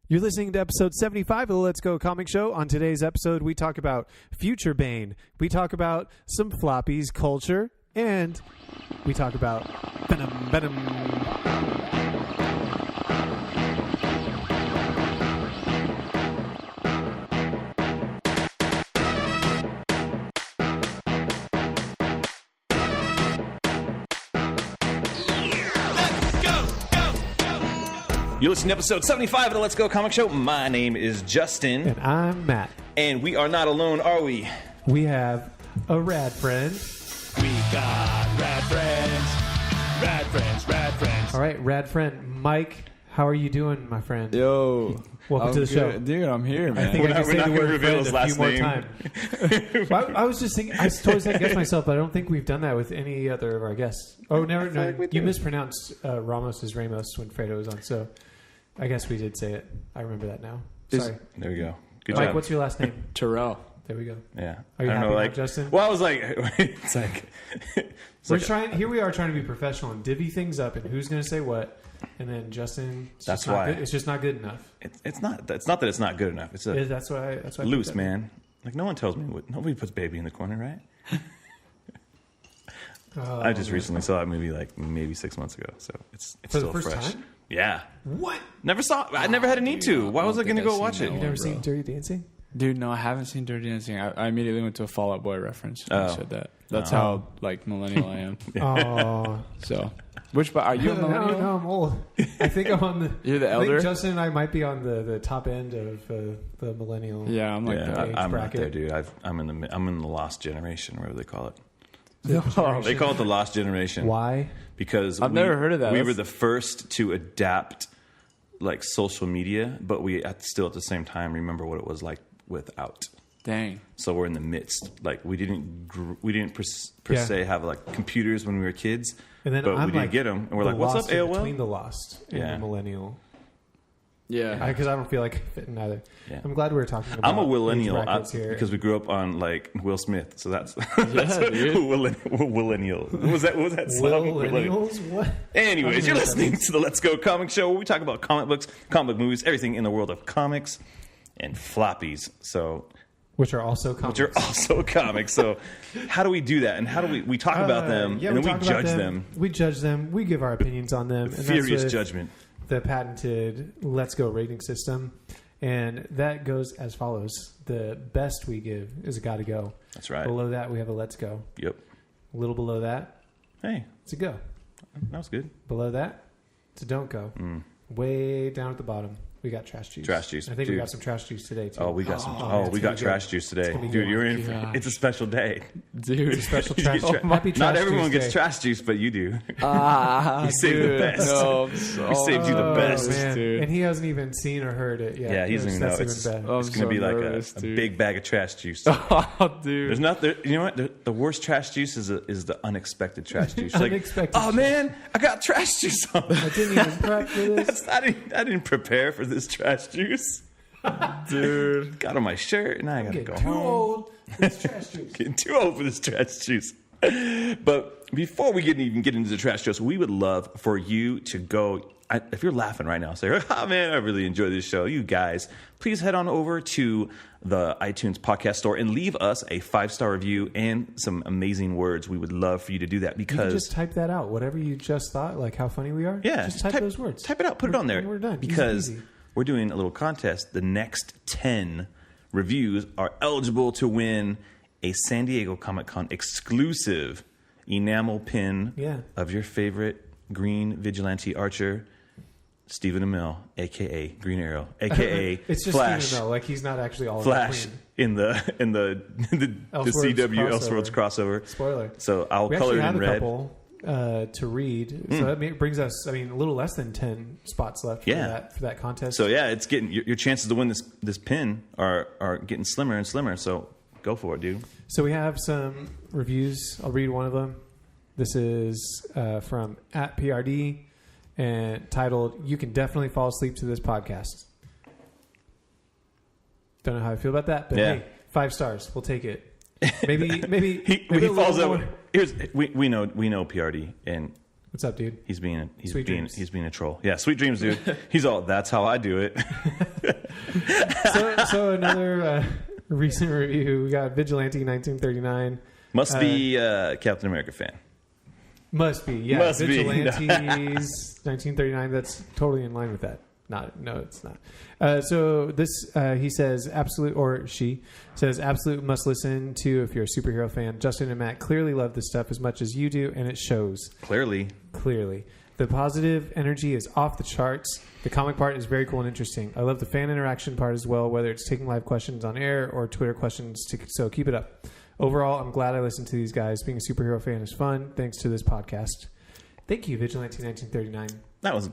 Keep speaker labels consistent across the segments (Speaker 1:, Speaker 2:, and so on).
Speaker 1: You're listening to episode 75 of the Let's Go Comic Show. On today's episode, we talk about future Bane. We talk about some floppies culture, and we talk about Venom.
Speaker 2: You listen to episode 75 of the Let's Go Comic Show. My name is Justin.
Speaker 1: And I'm Matt.
Speaker 2: And we are not alone, are we?
Speaker 1: We have a rad friend.
Speaker 3: We got rad friends. Rad friends, rad friends.
Speaker 1: All right, rad friend. Mike, how are you doing, my friend?
Speaker 3: Yo.
Speaker 1: Welcome to the show.
Speaker 3: Dude, I'm here, man.
Speaker 1: I think I can say the word
Speaker 2: reveal
Speaker 1: friend
Speaker 2: his
Speaker 1: a few
Speaker 2: last
Speaker 1: more
Speaker 2: name.
Speaker 1: times. I was just thinking, I totally second-guessed myself, but I don't think we've done that with any other of our guests. Oh, never. No,
Speaker 2: like
Speaker 1: you mispronounced Ramos as Ramos when Fredo was on, so I guess we did say it. I remember that now. Sorry.
Speaker 2: There we go. Good
Speaker 1: Mike,
Speaker 2: job.
Speaker 1: what's your last name?
Speaker 3: Teruel.
Speaker 1: There we go.
Speaker 2: Yeah.
Speaker 1: Are you
Speaker 2: I don't
Speaker 1: happy
Speaker 2: know,
Speaker 1: now,
Speaker 2: like,
Speaker 1: Justin?
Speaker 2: Well, I was like, it's like...
Speaker 1: We're trying. Here we are trying to be professional and divvy things up and who's going to say what. And then Justin,
Speaker 2: That's why.
Speaker 1: it's just not good enough.
Speaker 2: It's not that it's not good enough. It's a
Speaker 1: That's why. I
Speaker 2: loose,
Speaker 1: think
Speaker 2: man. Like, no one tells me what... Nobody puts baby in the corner, right? I just recently saw that movie like maybe 6 months ago, so it's
Speaker 1: For the
Speaker 2: still
Speaker 1: first
Speaker 2: fresh.
Speaker 1: time?
Speaker 2: Yeah.
Speaker 1: What?
Speaker 2: Never saw. I never had a need to. Why was I going to go watch it?
Speaker 1: You've never seen Dirty Dancing?
Speaker 3: Dude, no, I haven't seen Dirty Dancing. I immediately went to a Fall Out Boy reference when I said that. That's how, like, millennial I am.
Speaker 1: Oh.
Speaker 3: So, are you a millennial?
Speaker 1: No, I'm old. I think I'm on the...
Speaker 3: You're the
Speaker 1: I think
Speaker 3: elder?
Speaker 1: Justin and I might be on the top end of the millennial.
Speaker 3: Yeah, I'm like
Speaker 1: age
Speaker 3: that.
Speaker 2: I'm not
Speaker 1: bracket.
Speaker 2: there, dude. I'm in the lost generation, whatever they call it.
Speaker 1: The
Speaker 2: They call it the lost generation.
Speaker 1: Why?
Speaker 2: Because
Speaker 3: I've never heard of that.
Speaker 2: We
Speaker 3: That's-
Speaker 2: were the first to adapt like social media, but we still at the same time remember what it was like without.
Speaker 3: Dang.
Speaker 2: So we're in the midst. Like we didn't per se have like computers when we were kids,
Speaker 1: And then
Speaker 2: but
Speaker 1: I'm
Speaker 2: we didn't
Speaker 1: like
Speaker 2: get them. And we're
Speaker 1: the
Speaker 2: like, "What's up,
Speaker 1: lost in
Speaker 2: AOL?"
Speaker 1: Between the lost and
Speaker 2: Yeah.
Speaker 1: the millennial.
Speaker 3: Yeah.
Speaker 1: Because I don't feel like fitting either.
Speaker 2: Yeah.
Speaker 1: I'm glad we were talking about
Speaker 2: I'm a millennial
Speaker 1: age brackets here.
Speaker 2: because we grew up on like Will Smith, so that's
Speaker 3: dude.
Speaker 2: millennial. What was that song?
Speaker 1: Millennials? What?
Speaker 2: Anyways, you're listening to the Let's Go Comic Show, where we talk about comic books, comic book movies, everything in the world of comics and floppies. So,
Speaker 1: Which are also comics.
Speaker 2: which are also comics. So, how do we do that? And how do we talk about them
Speaker 1: Yeah,
Speaker 2: and then
Speaker 1: we
Speaker 2: we
Speaker 1: talk about
Speaker 2: judge them?
Speaker 1: We judge them. We give our opinions on them. And that's
Speaker 2: Furious
Speaker 1: with
Speaker 2: judgment.
Speaker 1: the patented Let's Go rating system. And that goes as follows. The best we give is a gotta go.
Speaker 2: That's right.
Speaker 1: Below that, we have a let's go.
Speaker 2: Yep.
Speaker 1: A little below that,
Speaker 2: Hey,
Speaker 1: it's a go.
Speaker 2: that was good.
Speaker 1: Below that, it's a don't go. Way down at the bottom, we got trash juice.
Speaker 2: Trash juice,
Speaker 1: I think we
Speaker 2: dude.
Speaker 1: got some trash juice today, too.
Speaker 2: Oh, we got some.
Speaker 1: man,
Speaker 2: we
Speaker 1: it's
Speaker 2: got
Speaker 1: gonna be
Speaker 2: trash
Speaker 1: good.
Speaker 2: juice today,
Speaker 1: gonna be
Speaker 2: dude.
Speaker 1: good.
Speaker 2: You're in.
Speaker 3: Gosh.
Speaker 2: It's a special day.
Speaker 3: Dude.
Speaker 1: Special trash
Speaker 3: Oh,
Speaker 1: Happy trash
Speaker 2: Not everyone
Speaker 1: juice
Speaker 2: gets
Speaker 1: day.
Speaker 2: trash juice, but you do.
Speaker 3: Ah,
Speaker 2: You saved the
Speaker 3: dude.
Speaker 2: best.
Speaker 3: No,
Speaker 2: We saved you the
Speaker 1: Oh,
Speaker 2: best.
Speaker 1: man.
Speaker 3: dude.
Speaker 1: And he hasn't even seen or heard it yet.
Speaker 2: Yeah, he doesn't even know.
Speaker 1: That's even better.
Speaker 3: Oh,
Speaker 2: It's
Speaker 3: I'm
Speaker 2: going to be
Speaker 3: so
Speaker 2: like
Speaker 3: nervous,
Speaker 2: a
Speaker 3: dude.
Speaker 2: big bag of trash juice.
Speaker 3: Oh, dude.
Speaker 2: There's not there. You know what? The worst trash juice is the unexpected trash juice. Like,
Speaker 1: Unexpected
Speaker 2: oh
Speaker 1: trash.
Speaker 2: man, I got trash juice on.
Speaker 1: I didn't even prep for this.
Speaker 2: I didn't prepare for this trash juice.
Speaker 3: Dude.
Speaker 2: Got on my shirt and I gotta
Speaker 1: Getting
Speaker 2: go
Speaker 1: too
Speaker 2: home.
Speaker 1: old for this trash juice.
Speaker 2: Getting too old for this trash juice. But before we even get into the trash juice, we would love for you to go. If you're laughing right now, say, "Oh man, I really enjoy this show." You guys, please head on over to the iTunes podcast store and leave us a 5-star review and some amazing words. We would love for you to do that
Speaker 1: You can
Speaker 2: because
Speaker 1: just type that out. Whatever you just thought, like how funny we are.
Speaker 2: yeah,
Speaker 1: just type those words.
Speaker 2: Type it out, put it on there.
Speaker 1: And we're done.
Speaker 2: Because
Speaker 1: Easy.
Speaker 2: we're doing a little contest. The next 10 reviews are eligible to win a San Diego Comic-Con exclusive enamel pin
Speaker 1: Yeah.
Speaker 2: of your favorite green vigilante archer, Stephen Amell, a.k.a. Green Arrow, a.k.a.
Speaker 1: It's just
Speaker 2: Flash.
Speaker 1: Stephen Amell, like he's not actually all
Speaker 2: Flash
Speaker 1: clean.
Speaker 2: in the
Speaker 1: Elseworlds
Speaker 2: CW
Speaker 1: crossover.
Speaker 2: Elseworlds crossover.
Speaker 1: Spoiler.
Speaker 2: So I'll
Speaker 1: We
Speaker 2: color
Speaker 1: actually
Speaker 2: it
Speaker 1: have
Speaker 2: in
Speaker 1: a
Speaker 2: red.
Speaker 1: couple to read, so that brings us, a little less than 10 spots left
Speaker 2: Yeah.
Speaker 1: for that contest.
Speaker 2: So yeah, it's getting your chances to win this pin are getting slimmer and slimmer. So go for it, dude.
Speaker 1: So we have some reviews. I'll read one of them. This is from @PRD and titled, "You Can Definitely Fall Asleep to This Podcast." Don't know how I feel about that, but
Speaker 2: Yeah.
Speaker 1: hey, 5 stars. We'll take it. Maybe
Speaker 2: he
Speaker 1: maybe a
Speaker 2: falls
Speaker 1: little
Speaker 2: out.
Speaker 1: more.
Speaker 2: We know PRD, and
Speaker 1: What's up, dude?
Speaker 2: He's being a troll. Yeah, sweet dreams, dude. He's all. That's how I do it.
Speaker 1: So another recent review. We got Vigilante 1939.
Speaker 2: Must be Captain America fan.
Speaker 1: Must be, yeah.
Speaker 2: Must
Speaker 1: Vigilantes 1939. That's totally in line with that. No, it's not. So this, he says, absolute, or she says, absolute must listen to if you're a superhero fan. Justin and Matt clearly love this stuff as much as you do, and it shows.
Speaker 2: Clearly.
Speaker 1: The positive energy is off the charts. The comic part is very cool and interesting. I love the fan interaction part as well, whether it's taking live questions on air or Twitter questions. So keep it up. Overall, I'm glad I listened to these guys. Being a superhero fan is fun. Thanks to this podcast. Thank you, Vigilante 1939.
Speaker 2: That was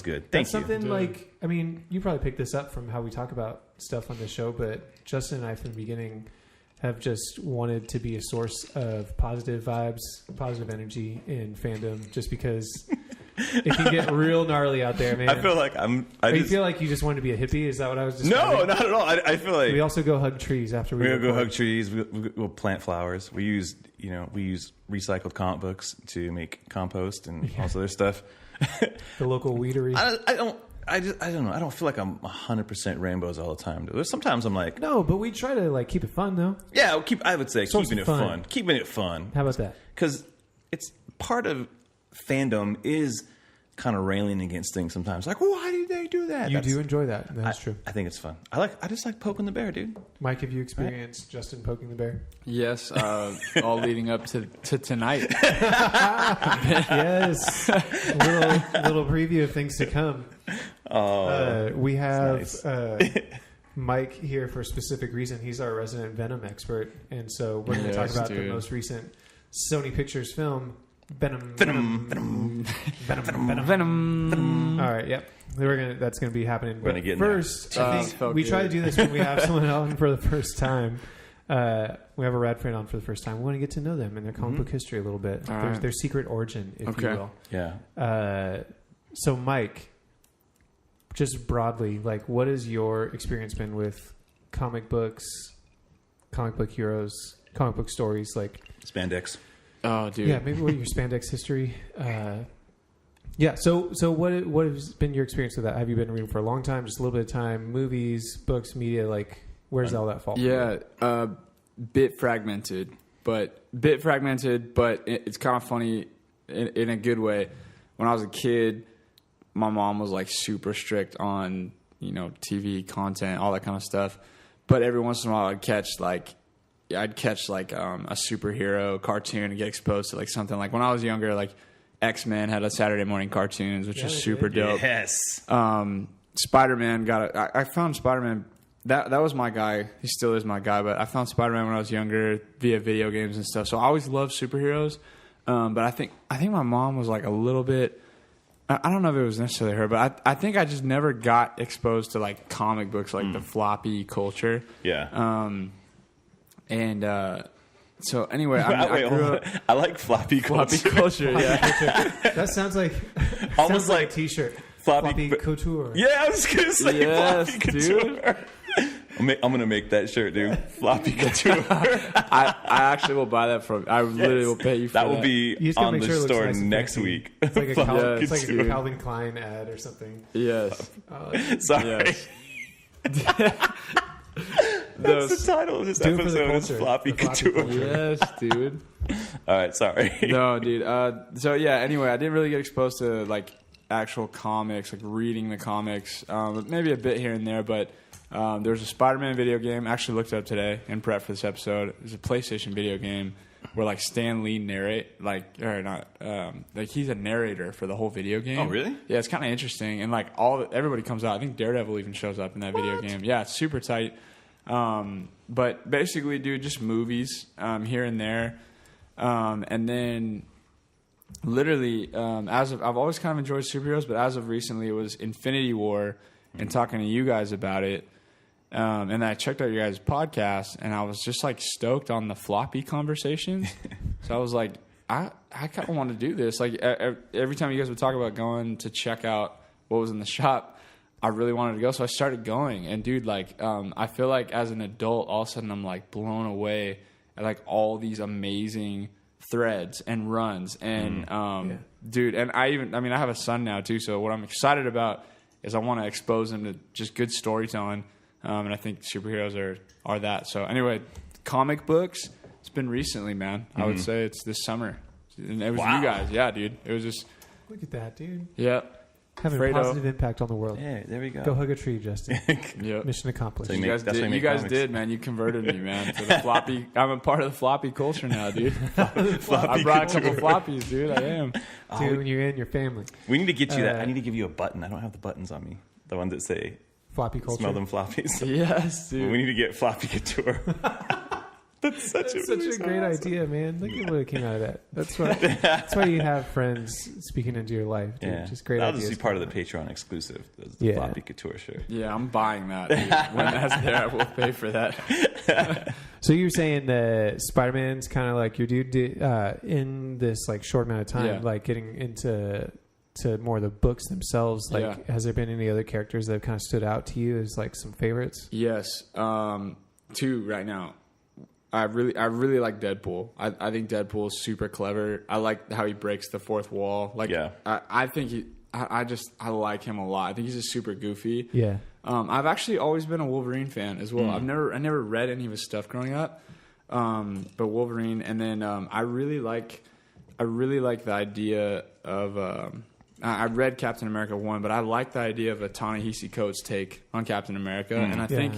Speaker 2: good.
Speaker 1: That's something like, I mean, you probably picked this up from how we talk about stuff on the show, but Justin and I from the beginning have just wanted to be a source of positive vibes, positive energy in fandom, just because it can get real gnarly out there, man.
Speaker 2: I feel like
Speaker 1: you feel like you just wanted to be a hippie? Is that what I was just
Speaker 2: No, not at all. I feel like
Speaker 1: we also go hug trees after we
Speaker 2: go hug trees. We'll plant flowers. We use recycled comic books to make compost and all this other stuff.
Speaker 1: The local weedery.
Speaker 2: I don't know. I don't feel like I'm 100% rainbows all the time. There's sometimes I'm like,
Speaker 1: no, but we try to keep it fun though.
Speaker 2: Yeah, I would say keeping it fun. Keeping it fun.
Speaker 1: How about that?
Speaker 2: Because it's part of fandom is kind of railing against things sometimes. Like, why did they do that?
Speaker 1: You do enjoy that. That's true.
Speaker 2: I think it's fun. I just like poking the bear, dude.
Speaker 1: Mike, have you experienced Justin poking the bear?
Speaker 3: Yes, all leading up to tonight.
Speaker 1: Yes, little preview of things to come. We have Mike here for a specific reason. He's our resident Venom expert, and so we're going to talk about the most recent Sony Pictures film, Venom. All right, yep. That's going to be happening.
Speaker 2: We're going to get
Speaker 1: first. I think we try to do this when we have someone on for the first time. We have a rad friend on for the first time. We want to get to know them and their comic book history a little bit, their secret origin, if you will.
Speaker 2: Yeah.
Speaker 1: So, Mike, just broadly, what has your experience been with comic books, comic book heroes, comic book stories,
Speaker 2: spandex?
Speaker 3: Oh, dude.
Speaker 1: Yeah, maybe what your spandex history. Yeah. So what has been your experience with that? Have you been reading for a long time? Just a little bit of time? Movies, books, media? Where's all that fall?
Speaker 3: Yeah, bit fragmented, but it's kind of funny in a good way. When I was a kid, my mom was super strict on TV content, all that kind of stuff. But every once in a while, I'd catch a superhero cartoon and get exposed to something. When I was younger, X-Men had a Saturday morning cartoons, which is super dope.
Speaker 2: Yes.
Speaker 3: Spider-Man I found Spider-Man. That was my guy. He still is my guy. But I found Spider-Man when I was younger via video games and stuff. So I always loved superheroes. But I think my mom was a little bit. I don't know if it was necessarily her, but I think I just never got exposed to comic books, the floppy culture.
Speaker 2: Yeah.
Speaker 3: So anyway, I grew up.
Speaker 2: I like floppy culture.
Speaker 3: Floppy culture, yeah.
Speaker 1: That sounds
Speaker 2: almost like
Speaker 1: a T-shirt.
Speaker 2: Floppy
Speaker 1: Couture.
Speaker 2: Yeah, I was gonna say Floppy Couture.
Speaker 3: Dude.
Speaker 2: I'm gonna make that shirt, dude. Floppy Couture.
Speaker 3: I actually will buy that from. I literally will pay you for that.
Speaker 2: That will be on the store next week.
Speaker 1: It's like a Calvin Klein ad or something.
Speaker 3: Yes.
Speaker 2: Sorry.
Speaker 3: Yes.
Speaker 2: That's the title of this episode is Floppy Couture.
Speaker 3: Yes, dude.
Speaker 2: All right, sorry.
Speaker 3: No, dude. So yeah. Anyway, I didn't really get exposed to actual comics, reading the comics. Maybe a bit here and there, but there's a Spider-Man video game. I actually looked it up today in prep for this episode. There's a PlayStation video game where Stan Lee he's a narrator for the whole video game.
Speaker 2: Oh, really?
Speaker 3: Yeah, it's kind of interesting, and everybody comes out. I think Daredevil even shows up in that video game. Yeah, it's super tight. But basically, dude, just movies here and there, and then literally, I've always kind of enjoyed superheroes, but as of recently, it was Infinity War, and talking to you guys about it. And I checked out your guys' podcast, and I was just stoked on the floppy conversations. So I was I kind of want to do this. Every time you guys would talk about going to check out what was in the shop, I really wanted to go. So I started going, and dude, I feel as an adult, all of a sudden I'm blown away at all these amazing threads and runs and dude, and I have a son now too, so what I'm excited about is I want to expose him to just good storytelling, and I think superheroes are that. So anyway, comic books, it's been recently, man. I would say it's this summer, and it was you guys. Yeah, dude, it was just
Speaker 1: Look at that, dude.
Speaker 3: yeah.
Speaker 1: Having a positive impact on the world.
Speaker 2: Yeah, there we go.
Speaker 1: Go hug a tree, Justin.
Speaker 3: Yep.
Speaker 1: Mission accomplished.
Speaker 2: So
Speaker 3: You guys did, man. You converted me, man, to the floppy. I'm a part of the floppy culture now, dude. I brought a couple floppies, dude. I am.
Speaker 1: Dude, when you're in your family.
Speaker 2: We need to get you that. I need to give you a button. I don't have the buttons on me. The ones that say
Speaker 1: Floppy culture.
Speaker 2: "Smell them floppies."
Speaker 3: Yes, dude.
Speaker 2: We need to get Floppy Couture. That's such
Speaker 1: a great idea, man. Look at what came out of that. That's why you have friends speaking into your life, dude.
Speaker 2: Yeah,
Speaker 1: Just great
Speaker 2: that'll
Speaker 1: ideas.
Speaker 2: just be part of the Patreon exclusive. The Floppy Couture shirt.
Speaker 3: Yeah, I'm buying that, dude. When that's there, I will pay for that.
Speaker 1: So you were saying that Spider-Man's kind of like your dude in this like short amount of time, like getting into more of the books themselves. Like, has there been any other characters that have kind of stood out to you as like some favorites?
Speaker 3: Yes, two right now. I really like Deadpool. I think Deadpool is super clever. I like how he breaks the fourth wall. Like, I think I like him a lot. I think he's just super goofy.
Speaker 1: Yeah.
Speaker 3: I've actually always been a Wolverine fan as well. I never read any of his stuff growing up. But Wolverine, and then I really like the idea of. I read Captain America 1, but I like the idea of a Ta-Nehisi Coates take on Captain America, and I think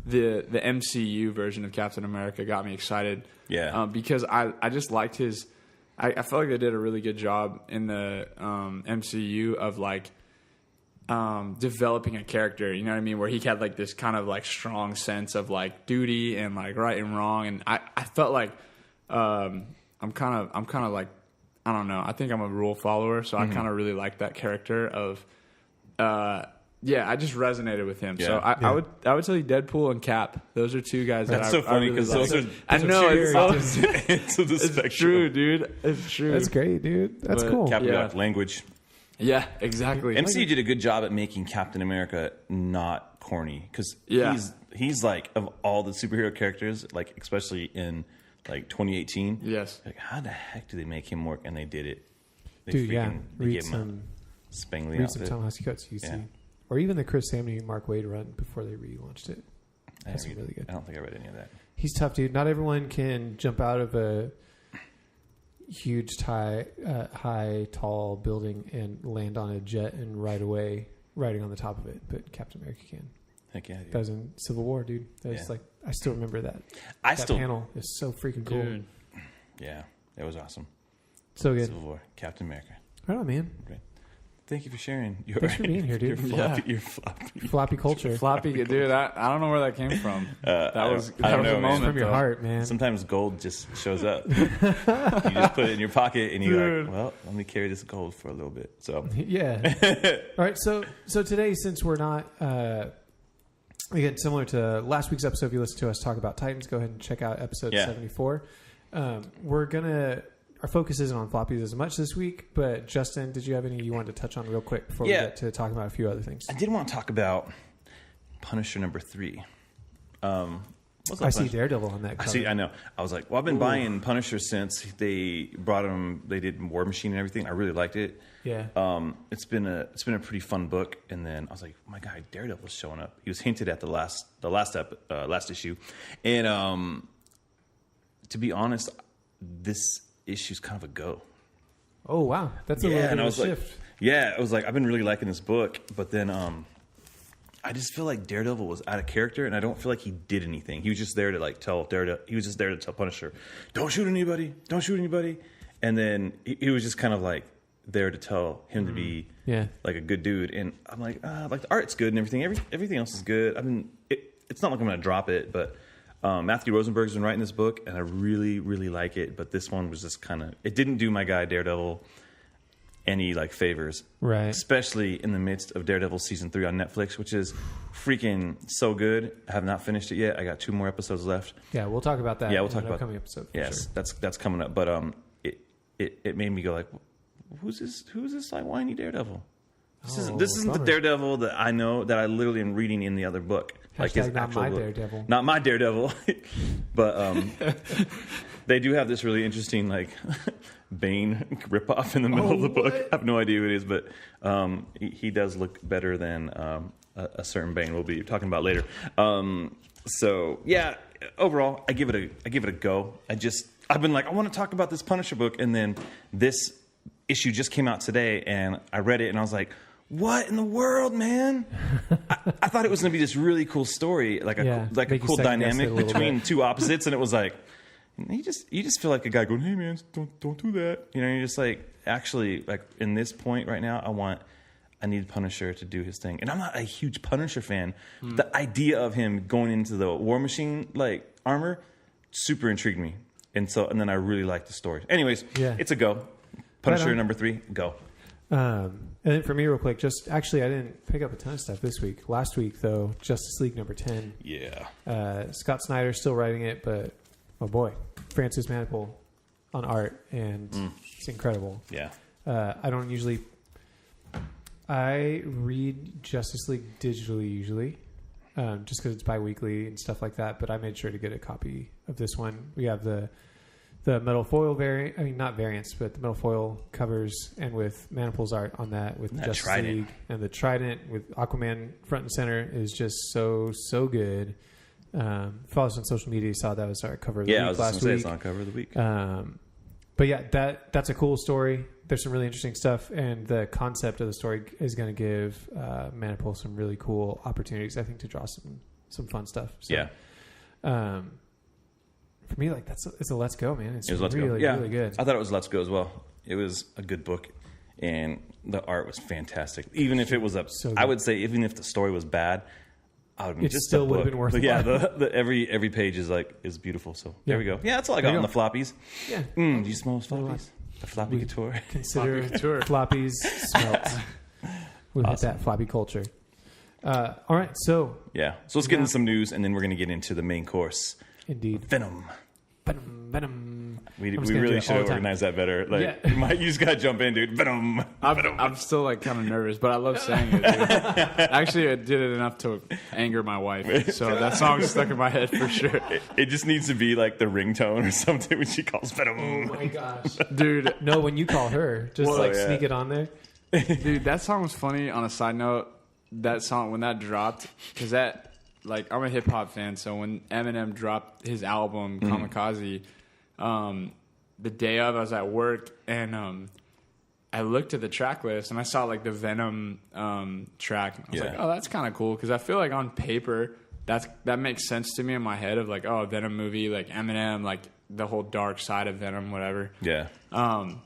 Speaker 3: the MCU version of Captain America got me excited. Yeah, because I just liked his. I felt like they did a really good job in the MCU of like developing a character. You know what I mean? Where he had like this kind of like strong sense of like duty and like right and wrong, and I felt like I'm kind of like. I don't know. I think I'm a rule follower, so I kind of really like that character of, I just resonated with him. So I would tell you Deadpool and Cap. Those are two guys
Speaker 2: That's
Speaker 3: that
Speaker 2: so funny because
Speaker 3: really
Speaker 2: those
Speaker 3: like.
Speaker 2: are.
Speaker 3: I know
Speaker 2: it's
Speaker 3: true, dude. It's true.
Speaker 1: That's great, dude. That's cool.
Speaker 2: Cap got language.
Speaker 3: Yeah, exactly.
Speaker 2: MCU did a good job at making Captain America not corny because he's like of all the superhero characters, like especially in. Like 2018.
Speaker 3: Yes.
Speaker 2: Like, how the heck do they make him work? And they did it.
Speaker 1: Dude,
Speaker 2: they
Speaker 1: read
Speaker 2: gave him
Speaker 1: some
Speaker 2: a spangly
Speaker 1: read
Speaker 2: outfit.
Speaker 1: some Ta-Nehisi Coates you see. Or even the Chris Samney Mark Waid run before they relaunched it. That's really good.
Speaker 2: I don't think I read any of that.
Speaker 1: He's tough, dude. Not everyone can jump out of a huge, high, tall building and land on a jet and right away riding on the top of it. But Captain America can.
Speaker 2: Heck yeah, dude.
Speaker 1: That was in Civil War, dude. That was like, I still remember that. That panel is so freaking cool.
Speaker 3: Dude.
Speaker 2: Yeah, it was awesome.
Speaker 1: So good.
Speaker 2: Civil War, Captain America.
Speaker 1: Right on, man.
Speaker 2: Great. Thank you for sharing.
Speaker 1: Thanks for being here, dude.
Speaker 2: Your floppy.
Speaker 1: Floppy culture.
Speaker 3: Floppy, dude. I don't know where that came from. That was a moment
Speaker 1: from your heart, man.
Speaker 2: Sometimes gold just shows up. You just put it in your pocket and you're like, well, let me carry this gold for a little bit. So
Speaker 1: yeah. All right. So today, since we're not again similar to last week's episode, if you listen to us talk about Titans, go ahead and check out episode 74. Our focus isn't on floppies as much this week, but Justin, did you have any you wanted to touch on real quick before we get to talking about a few other things?
Speaker 2: I did want to talk about Punisher number 3.
Speaker 1: I see Daredevil on that cover.
Speaker 2: I know. I was like, well, I've been buying Punisher since they brought him. They did War Machine and everything. I really liked it.
Speaker 1: Yeah.
Speaker 2: It's been a pretty fun book. And then I was like, oh my God, Daredevil's showing up. He was hinted at the last issue. And to be honest, this issue's kind of a go.
Speaker 1: Oh wow, that's a little bit of a shift.
Speaker 2: I was like, I've been really liking this book, but then I just feel like Daredevil was out of character, and I don't feel like he did anything. He was just there to tell Daredevil. He was just there to tell Punisher, "Don't shoot anybody, don't shoot anybody." And then he was just kind of like there to tell him to be like a good dude. And I'm like, like the art's good and everything. Everything else is good. I mean, it's not like I'm going to drop it, but. Matthew Rosenberg's been writing this book, and I really, really like it. But this one was just kind of... It didn't do my guy Daredevil any favors.
Speaker 1: Right.
Speaker 2: Especially in the midst of Daredevil Season 3 on Netflix, which is freaking so good. I have not finished it yet. I got 2 more episodes left.
Speaker 1: Yeah, we'll talk about that.
Speaker 2: Yeah, we'll talk about
Speaker 1: upcoming episode.
Speaker 2: Yes, that's coming up. But it made me go like, who's this like whiny Daredevil? This isn't the Daredevil that I know, that I literally am reading in the other book. Like his
Speaker 1: not
Speaker 2: actual
Speaker 1: my
Speaker 2: book.
Speaker 1: Daredevil.
Speaker 2: Not my Daredevil. But they do have this really interesting like Bane ripoff in the middle of the book. I have no idea who it is, but he does look better than a certain Bane we'll be talking about later. So yeah, overall, I give it a go. I've been like, I want to talk about this Punisher book, and then this issue just came out today, and I read it, and I was like, what in the world, man? I thought it was going to be this really cool story, like a cool dynamic between two opposites, and it was like, you just feel like a guy going, hey man, don't do that. You know, you're just like, actually, like in this point right now, I need Punisher to do his thing, and I'm not a huge Punisher fan. The idea of him going into the War Machine like armor super intrigued me, and then I really liked the story. Anyways, it's a go. Punisher number 3, go.
Speaker 1: And then for me, real quick, I didn't pick up a ton of stuff this week. Last week, though, Justice League number 10.
Speaker 2: Yeah.
Speaker 1: Scott Snyder's still writing it, but oh boy, Francis Manapul on art, and it's incredible.
Speaker 2: Yeah.
Speaker 1: I read Justice League digitally usually, just because it's bi-weekly and stuff like that, but I made sure to get a copy of this one. We have the metal foil variant, I mean, not variants, but the metal foil covers, and with Manipul's art on that, with Justice League, and the Trident with Aquaman front and center is just so good. Follow us on social media. You saw that was our cover of the week last week. Yeah, I was going to say it's on cover of the week. But yeah, that's a cool story. There's some really interesting stuff, and the concept of the story is going to give Manipul some really cool opportunities, I think, to draw some fun stuff. So, yeah. For me, like it's a let's go, man. It's really good.
Speaker 2: I thought it was Let's Go as well. It was a good book, and the art was fantastic. Even if it was I would say even if the story was bad, I would
Speaker 1: it still would have been worth it.
Speaker 2: Yeah, every page is beautiful. So there we go. Yeah, that's all I got on the floppies.
Speaker 1: Yeah.
Speaker 2: Do you smell those floppies? The Floppy Couture.
Speaker 1: Consider floppies smelt. We'll hit that floppy culture. All right, so
Speaker 2: let's get into some news, and then we're going to get into the main course.
Speaker 1: Indeed.
Speaker 2: Venom. We really should have organized that better. Like, you just got to jump in, dude. Venom.
Speaker 3: I'm still like kind of nervous, but I love saying it, dude. Actually, I did it enough to anger my wife, so that song's stuck in my head for sure.
Speaker 2: It just needs to be like the ringtone or something when she calls Venom.
Speaker 1: Oh my gosh,
Speaker 3: dude!
Speaker 1: No, when you call her, just sneak it on there.
Speaker 3: Dude, that song was funny. On a side note, that song when that dropped, because like, I'm a hip hop fan, so when Eminem dropped his album Kamikaze, the day of, I was at work, and I looked at the track list, and I saw like the Venom track. And I was like, oh, that's kind of cool, because I feel like on paper that makes sense to me in my head of like, oh, Venom movie, like Eminem, like the whole dark side of Venom, whatever.
Speaker 2: Yeah.
Speaker 3: But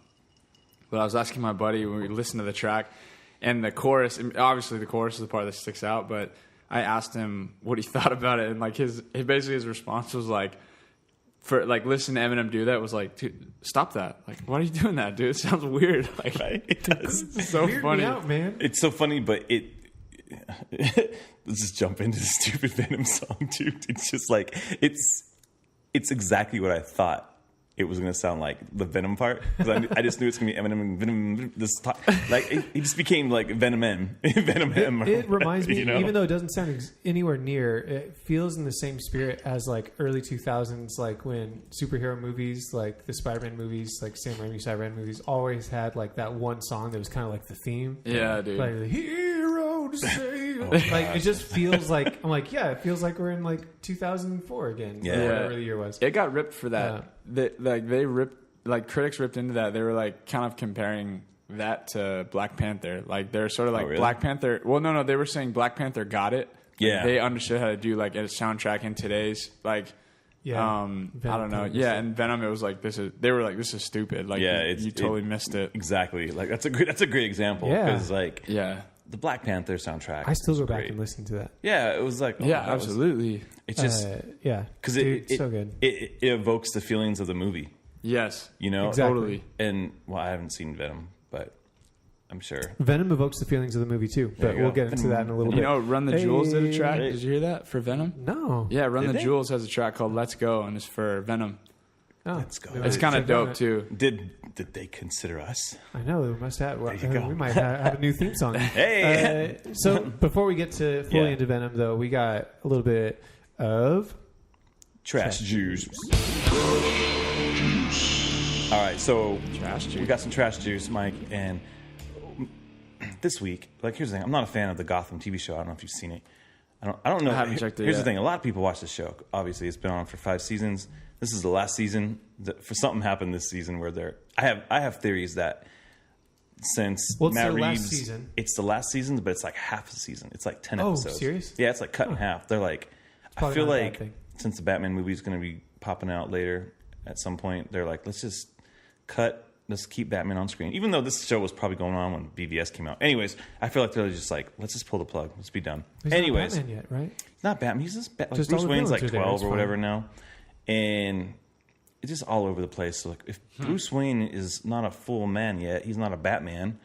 Speaker 3: I was asking my buddy when we listened to the track, and the chorus. Obviously, the chorus is the part that sticks out, but I asked him what he thought about it, and like his response was like, for like listening to Eminem do that was like, dude, stop that! Like, why are you doing that, dude? It sounds weird. Like,
Speaker 2: it does.
Speaker 3: It's so funny,
Speaker 1: me out, man.
Speaker 2: It's so funny, but let's just jump into the stupid Venom song, dude. It's just like it's exactly what I thought it was going to sound like, the Venom part, because I just knew it's going to be Eminem. Venom. It just became like Venom M. Venom M.
Speaker 1: It reminds me, even though it doesn't sound anywhere near, it feels in the same spirit as like early 2000s, like when superhero movies, like the Spider-Man movies, like Sam Raimi Spider-Man movies, always had like that one song that was kind of like the theme.
Speaker 3: Yeah, dude.
Speaker 1: Like the hero to save. Like it just feels like, I'm like, it feels like we're in like 2004 again.
Speaker 2: Yeah,
Speaker 1: or whatever the year was.
Speaker 3: It got ripped for that. Critics ripped into that. They were like kind of comparing that to Black Panther. Like they're sort of like
Speaker 2: really?
Speaker 3: Black Panther. Well, no, they were saying Black Panther got it.
Speaker 2: Yeah,
Speaker 3: they understood how to do like a soundtrack in today's like. Yeah, I don't know. Yeah, and Venom, it was like this is stupid. Like, you totally missed it.
Speaker 2: Exactly. Like that's a great example.
Speaker 1: Yeah,
Speaker 2: because like the Black Panther soundtrack.
Speaker 1: I still go back and listen to that.
Speaker 2: Yeah, it was like
Speaker 3: absolutely.
Speaker 2: It's just
Speaker 1: because it's so good.
Speaker 2: It evokes the feelings of the movie.
Speaker 3: Yes,
Speaker 1: exactly.
Speaker 3: Totally.
Speaker 2: And I haven't seen Venom, but I'm sure
Speaker 1: Venom evokes the feelings of the movie too. But we'll get into that in a little bit.
Speaker 3: Run the Jewels did a track. Did you hear that for Venom?
Speaker 1: No.
Speaker 3: Yeah, Run the Jewels has a track called "Let's Go," and it's for Venom.
Speaker 1: Oh,
Speaker 2: Let's go.
Speaker 3: It's kind of dope too.
Speaker 2: Did they consider us?
Speaker 1: I know we must have. Well,
Speaker 2: There you go.
Speaker 1: we might have a new theme song.
Speaker 2: Hey.
Speaker 1: So before we get to fully into Venom, though, we got a little bit of
Speaker 2: Trash juice. All right, so
Speaker 3: Trash juice.
Speaker 2: we got some trash juice, Mike, and this week, like, here's the thing: I'm not a fan of the Gotham TV show. I don't know if you've seen it. I don't know.
Speaker 3: I haven't checked it
Speaker 2: Here's
Speaker 3: yet.
Speaker 2: the thing: a lot of people watch this show. Obviously, it's been on for 5 seasons. This is the last season. For something happened this season where I have theories that since
Speaker 1: Well, it's
Speaker 2: Matt
Speaker 1: the last
Speaker 2: Reeves,
Speaker 1: season.
Speaker 2: it's the last season, but it's like half a season. It's like 10 episodes.
Speaker 1: Serious?
Speaker 2: Yeah, it's like cut in half. They're like, I
Speaker 1: probably
Speaker 2: feel
Speaker 1: not a bad
Speaker 2: like
Speaker 1: thing.
Speaker 2: since the Batman movie is going to be popping out later at some point, they're like, let's just cut. Let's keep Batman on screen. Even though this show was probably going on when BVS came out. Anyways, I feel like they're just like, let's just pull the plug. Let's be done.
Speaker 1: He's
Speaker 2: Anyways,
Speaker 1: not Batman yet, right?
Speaker 2: it's not Batman. He's just,
Speaker 1: Just
Speaker 2: Bruce
Speaker 1: all the
Speaker 2: Wayne's like
Speaker 1: villains are there.
Speaker 2: 12
Speaker 1: It's
Speaker 2: or whatever
Speaker 1: fine.
Speaker 2: now. And it's just all over the place. So like, if Bruce Wayne is not a full man yet, he's not a Batman.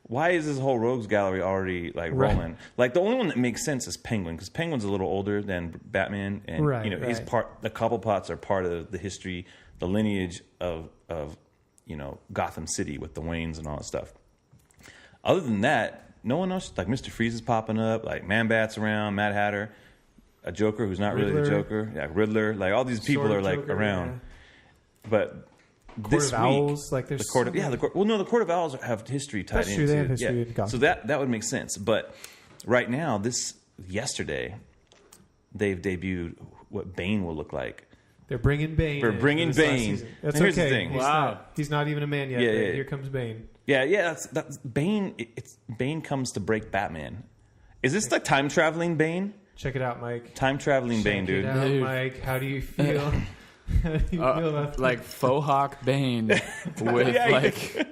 Speaker 2: Why is this whole rogues gallery already like
Speaker 1: Right.
Speaker 2: rolling? Like the only one that makes sense is Penguin, because Penguin's a little older than Batman, and
Speaker 1: Right,
Speaker 2: he's
Speaker 1: right.
Speaker 2: part. The Cobblepots are part of the history, the lineage of Gotham City with the Waynes and all that stuff. Other than that, no one else. Like Mr. Freeze is popping up, like Man Bat's around, Mad Hatter, a Joker who's not really the
Speaker 1: Riddler.
Speaker 2: Joker, yeah, Riddler. Like all these people
Speaker 1: Sword
Speaker 2: are like
Speaker 1: Joker,
Speaker 2: around, but.
Speaker 1: Court
Speaker 2: This
Speaker 1: of
Speaker 2: week,
Speaker 1: Owls, like there's
Speaker 2: the court of
Speaker 1: so many-
Speaker 2: the court. Well, no, the Court of Owls have history tied
Speaker 1: That's
Speaker 2: into.
Speaker 1: true, they have history
Speaker 2: yeah.
Speaker 1: in Gotham.
Speaker 2: So that would make sense. But right now, yesterday, they've debuted what Bane will look like.
Speaker 1: They're bringing Bane.
Speaker 2: We're
Speaker 1: in
Speaker 2: bringing
Speaker 1: this last
Speaker 2: Bane.
Speaker 1: season. That's
Speaker 2: And here's the
Speaker 1: okay.
Speaker 2: thing.
Speaker 3: Wow.
Speaker 1: He's not even a man yet.
Speaker 2: Yeah,
Speaker 1: but
Speaker 2: yeah.
Speaker 1: Here comes Bane.
Speaker 2: Yeah. That's Bane. Bane comes to break Batman. Is this the time traveling Bane?
Speaker 1: Check it out, Mike.
Speaker 2: Time traveling Bane,
Speaker 1: Check it
Speaker 2: dude.
Speaker 1: out,
Speaker 3: Dude.
Speaker 1: Mike. How do you feel? How do you feel about
Speaker 3: Like faux hawk Bane with
Speaker 2: Yeah,
Speaker 3: like.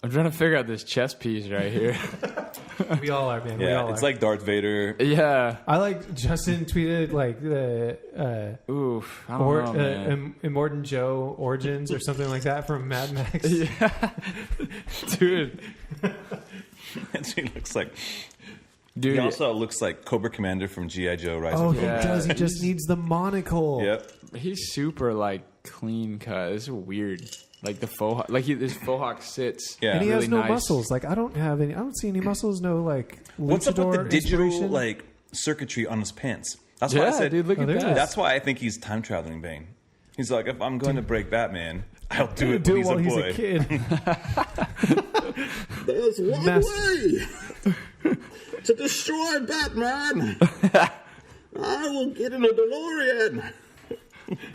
Speaker 3: I'm trying to figure out this chess piece right here.
Speaker 1: that? We all are, man. We
Speaker 2: Yeah,
Speaker 1: all
Speaker 2: it's
Speaker 1: are.
Speaker 2: like Darth Vader.
Speaker 3: Yeah.
Speaker 1: I like Justin tweeted like the
Speaker 3: Oof. I don't know, man.
Speaker 1: Immortan Joe Origins or something like that from Mad Max.
Speaker 3: Yeah. Dude.
Speaker 2: He looks like.
Speaker 3: Dude.
Speaker 2: He also looks like Cobra Commander from G.I. Joe: Rise
Speaker 1: Oh,
Speaker 2: of
Speaker 1: he
Speaker 2: Cobra.
Speaker 3: Yeah.
Speaker 1: does. He just needs the monocle.
Speaker 2: Yep.
Speaker 3: He's super like clean cut. It's weird. Like the faux hawk, like his faux hawk sits.
Speaker 2: Yeah.
Speaker 1: And he
Speaker 3: really
Speaker 1: has no
Speaker 3: nice.
Speaker 1: muscles. Like I don't see any muscles. No like
Speaker 2: What's up with
Speaker 1: luchador
Speaker 2: the digital
Speaker 1: inspiration.
Speaker 2: like circuitry on his pants? That's why I
Speaker 3: Yeah,
Speaker 2: said,
Speaker 3: dude, look
Speaker 1: Oh,
Speaker 3: at
Speaker 1: there it
Speaker 3: that.
Speaker 1: is.
Speaker 2: that's why I think he's time traveling Bane. He's like, if I'm going to break Batman, I'll do it
Speaker 1: do
Speaker 2: when
Speaker 1: it while
Speaker 2: he's
Speaker 1: he's
Speaker 2: a boy.
Speaker 1: a kid.
Speaker 4: There's one
Speaker 1: Master-
Speaker 4: way to destroy Batman. I will get in a DeLorean.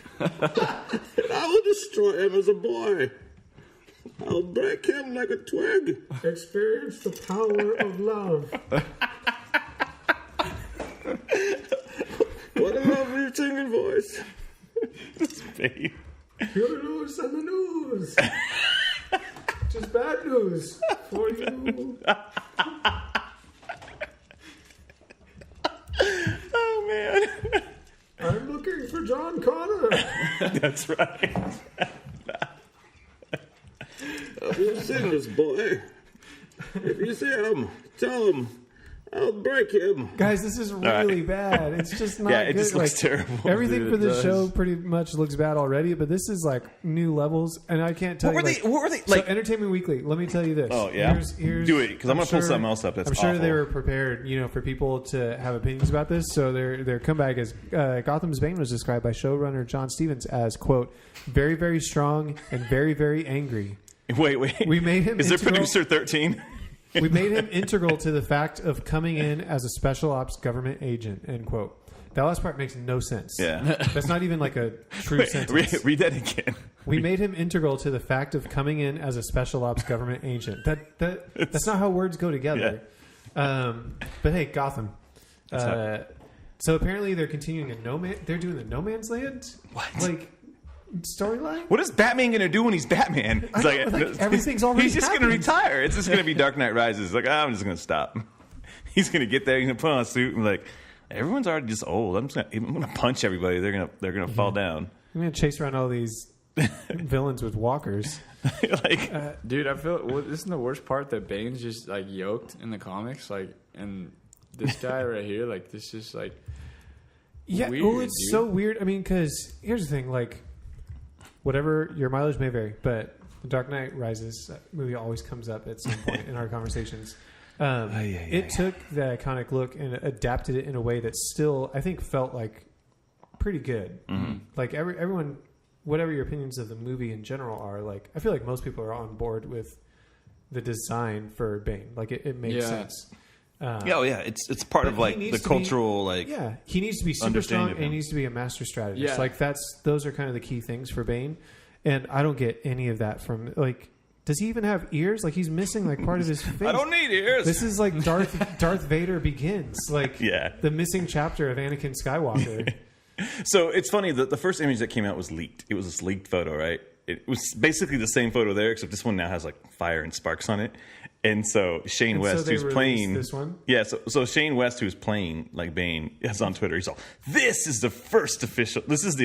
Speaker 4: I will destroy him as a boy. I'll break him like a twig.
Speaker 1: Experience the power of love.
Speaker 4: What a lovely singing voice.
Speaker 2: Bane.
Speaker 1: Good news and the news. Just bad news for you.
Speaker 2: Oh man,
Speaker 1: I'm looking for John Connor.
Speaker 2: that's right.
Speaker 4: If you sing this boy, if you see him, tell him I'll break him.
Speaker 1: Guys, this is really bad. It's just not
Speaker 2: Yeah, it
Speaker 1: good.
Speaker 2: just looks
Speaker 1: Like,
Speaker 2: terrible.
Speaker 1: Everything
Speaker 3: Dude,
Speaker 1: for
Speaker 3: it
Speaker 1: this
Speaker 3: does.
Speaker 1: show pretty much looks bad already, but this is like new levels, and I can't tell
Speaker 2: What were
Speaker 1: you.
Speaker 2: they?
Speaker 1: like-
Speaker 2: What were they
Speaker 1: so
Speaker 2: like?
Speaker 1: Entertainment Weekly, let me tell you this.
Speaker 2: Oh, yeah? Do it, 'cause I'm gonna pull
Speaker 1: sure-
Speaker 2: something else up that's
Speaker 1: I'm sure they
Speaker 2: awful.
Speaker 1: were prepared, for people to have opinions about this. So their comeback is Gotham's Bane was described by showrunner John Stevens as, quote, very, very strong and very, very angry.
Speaker 2: Wait.
Speaker 1: We made him
Speaker 2: Is there
Speaker 1: integral-
Speaker 2: producer 13?
Speaker 1: We made him integral to the fact of coming in as a special ops government agent, end quote. That last part makes no sense.
Speaker 2: Yeah.
Speaker 1: That's not even like a true
Speaker 2: Wait,
Speaker 1: sentence.
Speaker 2: read that again.
Speaker 1: We made him integral to the fact of coming in as a special ops government agent. That's not how words go together. But hey, Gotham. So apparently they're continuing they're doing the No Man's Land like storyline.
Speaker 2: What is Batman gonna do when he's Batman? It's
Speaker 1: I know, like, everything's already
Speaker 2: He's just gonna
Speaker 1: happened.
Speaker 2: retire. It's just gonna be Dark Knight Rises. Like, I'm just gonna stop. He's gonna get there. He's gonna put on a suit and like, everyone's already just old. I'm gonna punch everybody. They're gonna fall down.
Speaker 1: I'm gonna chase around all these villains with walkers.
Speaker 2: Like,
Speaker 3: Dude, I feel isn't the worst part that Bane's just like yoked in the comics, like, and this guy right here, like, this is like,
Speaker 1: Yeah,
Speaker 3: weird,
Speaker 1: well, it's
Speaker 3: dude.
Speaker 1: so weird. I mean, because here's the thing: like, whatever your mileage may vary, but The Dark Knight Rises movie always comes up at some point in our conversations. It took the iconic look and adapted it in a way that still, I think, felt like pretty good.
Speaker 2: Mm-hmm.
Speaker 1: Like everyone, whatever your opinions of the movie in general are, like I feel like most people are on board with the design for Bane. Like it makes sense.
Speaker 2: It's part of like the cultural
Speaker 1: he needs to be super strong and he needs to be a master strategist.
Speaker 3: Yeah.
Speaker 1: Like those are kind of the key things for Bane, and I don't get any of that from like. Does he even have ears? Like he's missing like part of his face.
Speaker 2: I don't need ears.
Speaker 1: This is like Darth Vader Begins. Like the missing chapter of Anakin Skywalker.
Speaker 2: So it's funny that the first image that came out was leaked. It was this leaked photo, right? It was basically the same photo there, except this one now has like fire and sparks on it. And so Shane West, who's playing
Speaker 1: this one,
Speaker 2: so Shane West, who's playing like Bane, is on Twitter. He's all, "This is the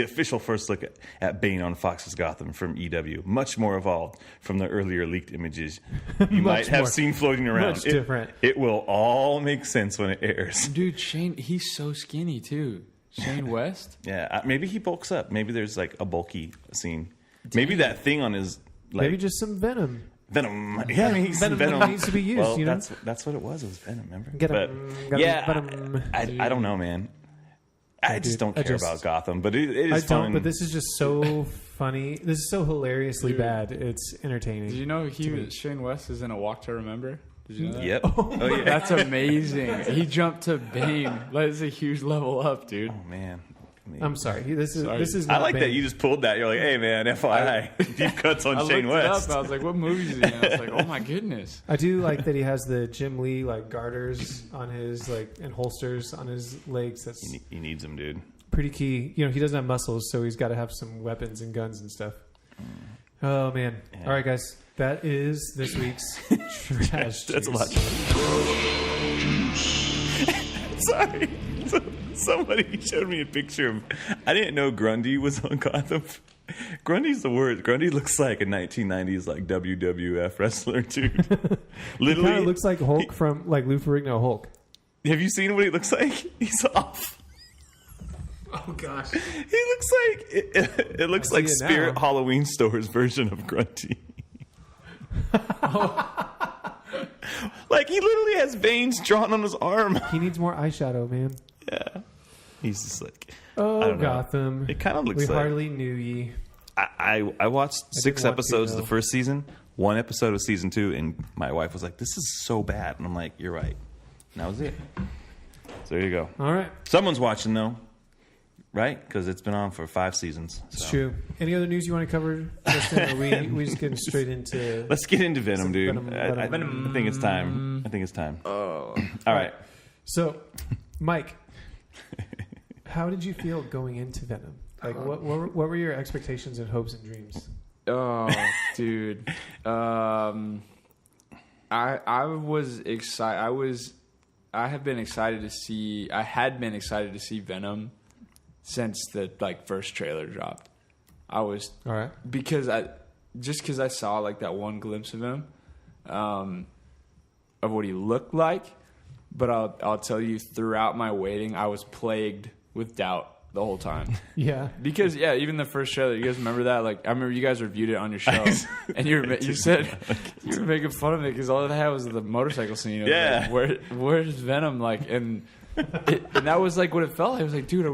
Speaker 2: official first look at Bane on Fox's Gotham from EW. Much more evolved from the earlier leaked images you might have seen floating around.
Speaker 1: Much different.
Speaker 2: It will all make sense when it airs."
Speaker 3: Dude, Shane, he's so skinny too. Shane West.
Speaker 2: Yeah, maybe he bulks up. Maybe there's like a bulky scene. Maybe that thing on his
Speaker 1: maybe just some Venom.
Speaker 2: Venom. Yeah, I mean,
Speaker 1: Venom needs to be used.
Speaker 2: Well,
Speaker 1: you know?
Speaker 2: that's what it was. It was Venom. Remember?
Speaker 1: Venom.
Speaker 2: I don't know, man. I just don't care about Gotham, but it is fun.
Speaker 1: I don't. But this is just so funny. This is so hilariously bad. It's entertaining.
Speaker 3: Did you know Shane West is in A Walk to Remember? Did you know that?
Speaker 2: Yep. Oh yeah.
Speaker 3: That's amazing. He jumped to Bane. That's a huge level up, dude.
Speaker 2: Oh man.
Speaker 1: I'm sorry. This is. Not
Speaker 2: I like
Speaker 1: Bane.
Speaker 2: that you just pulled that. You're like, hey man, FYI, deep cuts on Shane
Speaker 3: looked
Speaker 2: West.
Speaker 3: It up, I was like, what movies is he in? I was like, oh my goodness.
Speaker 1: I do like that he has the Jim Lee like garters on his and holsters on his legs. That's
Speaker 2: He needs them, dude.
Speaker 1: pretty key. You know, he doesn't have muscles, so he's got to have some weapons and guns and stuff. Oh man!
Speaker 2: Yeah.
Speaker 1: All right, guys, that is this week's trash.
Speaker 2: That's a
Speaker 1: juice.
Speaker 2: lot. Sorry. Somebody showed me a picture of. I didn't know Grundy was on Gotham. Grundy's the word. Grundy looks like a 1990s like WWF wrestler, dude. Literally,
Speaker 1: He kind of looks like Hulk from like Lou Ferrigno Hulk.
Speaker 2: Have you seen what he looks like? He's off.
Speaker 1: Oh gosh,
Speaker 2: He looks like it looks like Spirit
Speaker 1: now.
Speaker 2: Halloween Store's version of Grundy. Like he literally has veins drawn on his arm.
Speaker 1: he needs more eyeshadow, man.
Speaker 2: Yeah, he's just like.
Speaker 1: Oh,
Speaker 2: I don't know.
Speaker 1: Gotham.
Speaker 2: It kind of looks
Speaker 1: we
Speaker 2: like.
Speaker 1: hardly knew ye.
Speaker 2: I watched 6
Speaker 1: didn't want to,
Speaker 2: episodes of
Speaker 1: though.
Speaker 2: the first season, 1 episode of season 2, and my wife was like, "This is so bad," and I'm like, "You're right." And that was it. So there you go.
Speaker 1: All right,
Speaker 2: Someone's watching though, right? Because it's been on for 5 seasons.
Speaker 1: it's
Speaker 2: so.
Speaker 1: true. Any other news you want to cover, Justin? Or we just getting straight into?
Speaker 2: Let's get into Venom, dude.
Speaker 1: Venom.
Speaker 2: I think it's time. I think it's time.
Speaker 3: Oh.
Speaker 2: All right.
Speaker 1: So, Mike, how did you feel going into Venom? Like, what were your expectations and hopes and dreams?
Speaker 3: Oh, dude. I was excited. I had been excited to see Venom since the first trailer dropped. I was
Speaker 1: All right.
Speaker 3: because I saw like that one glimpse of him, of what he looked like. But I'll tell you, throughout my waiting, I was plagued with doubt the whole time.
Speaker 1: Yeah.
Speaker 3: Because even the first trailer, you guys remember that? Like, I remember you guys reviewed it on your show, and you said you were making fun of it because all it had was the motorcycle scene.
Speaker 2: Yeah.
Speaker 3: Like, where's Venom? Like, and that was like what it felt like. I was like, dude,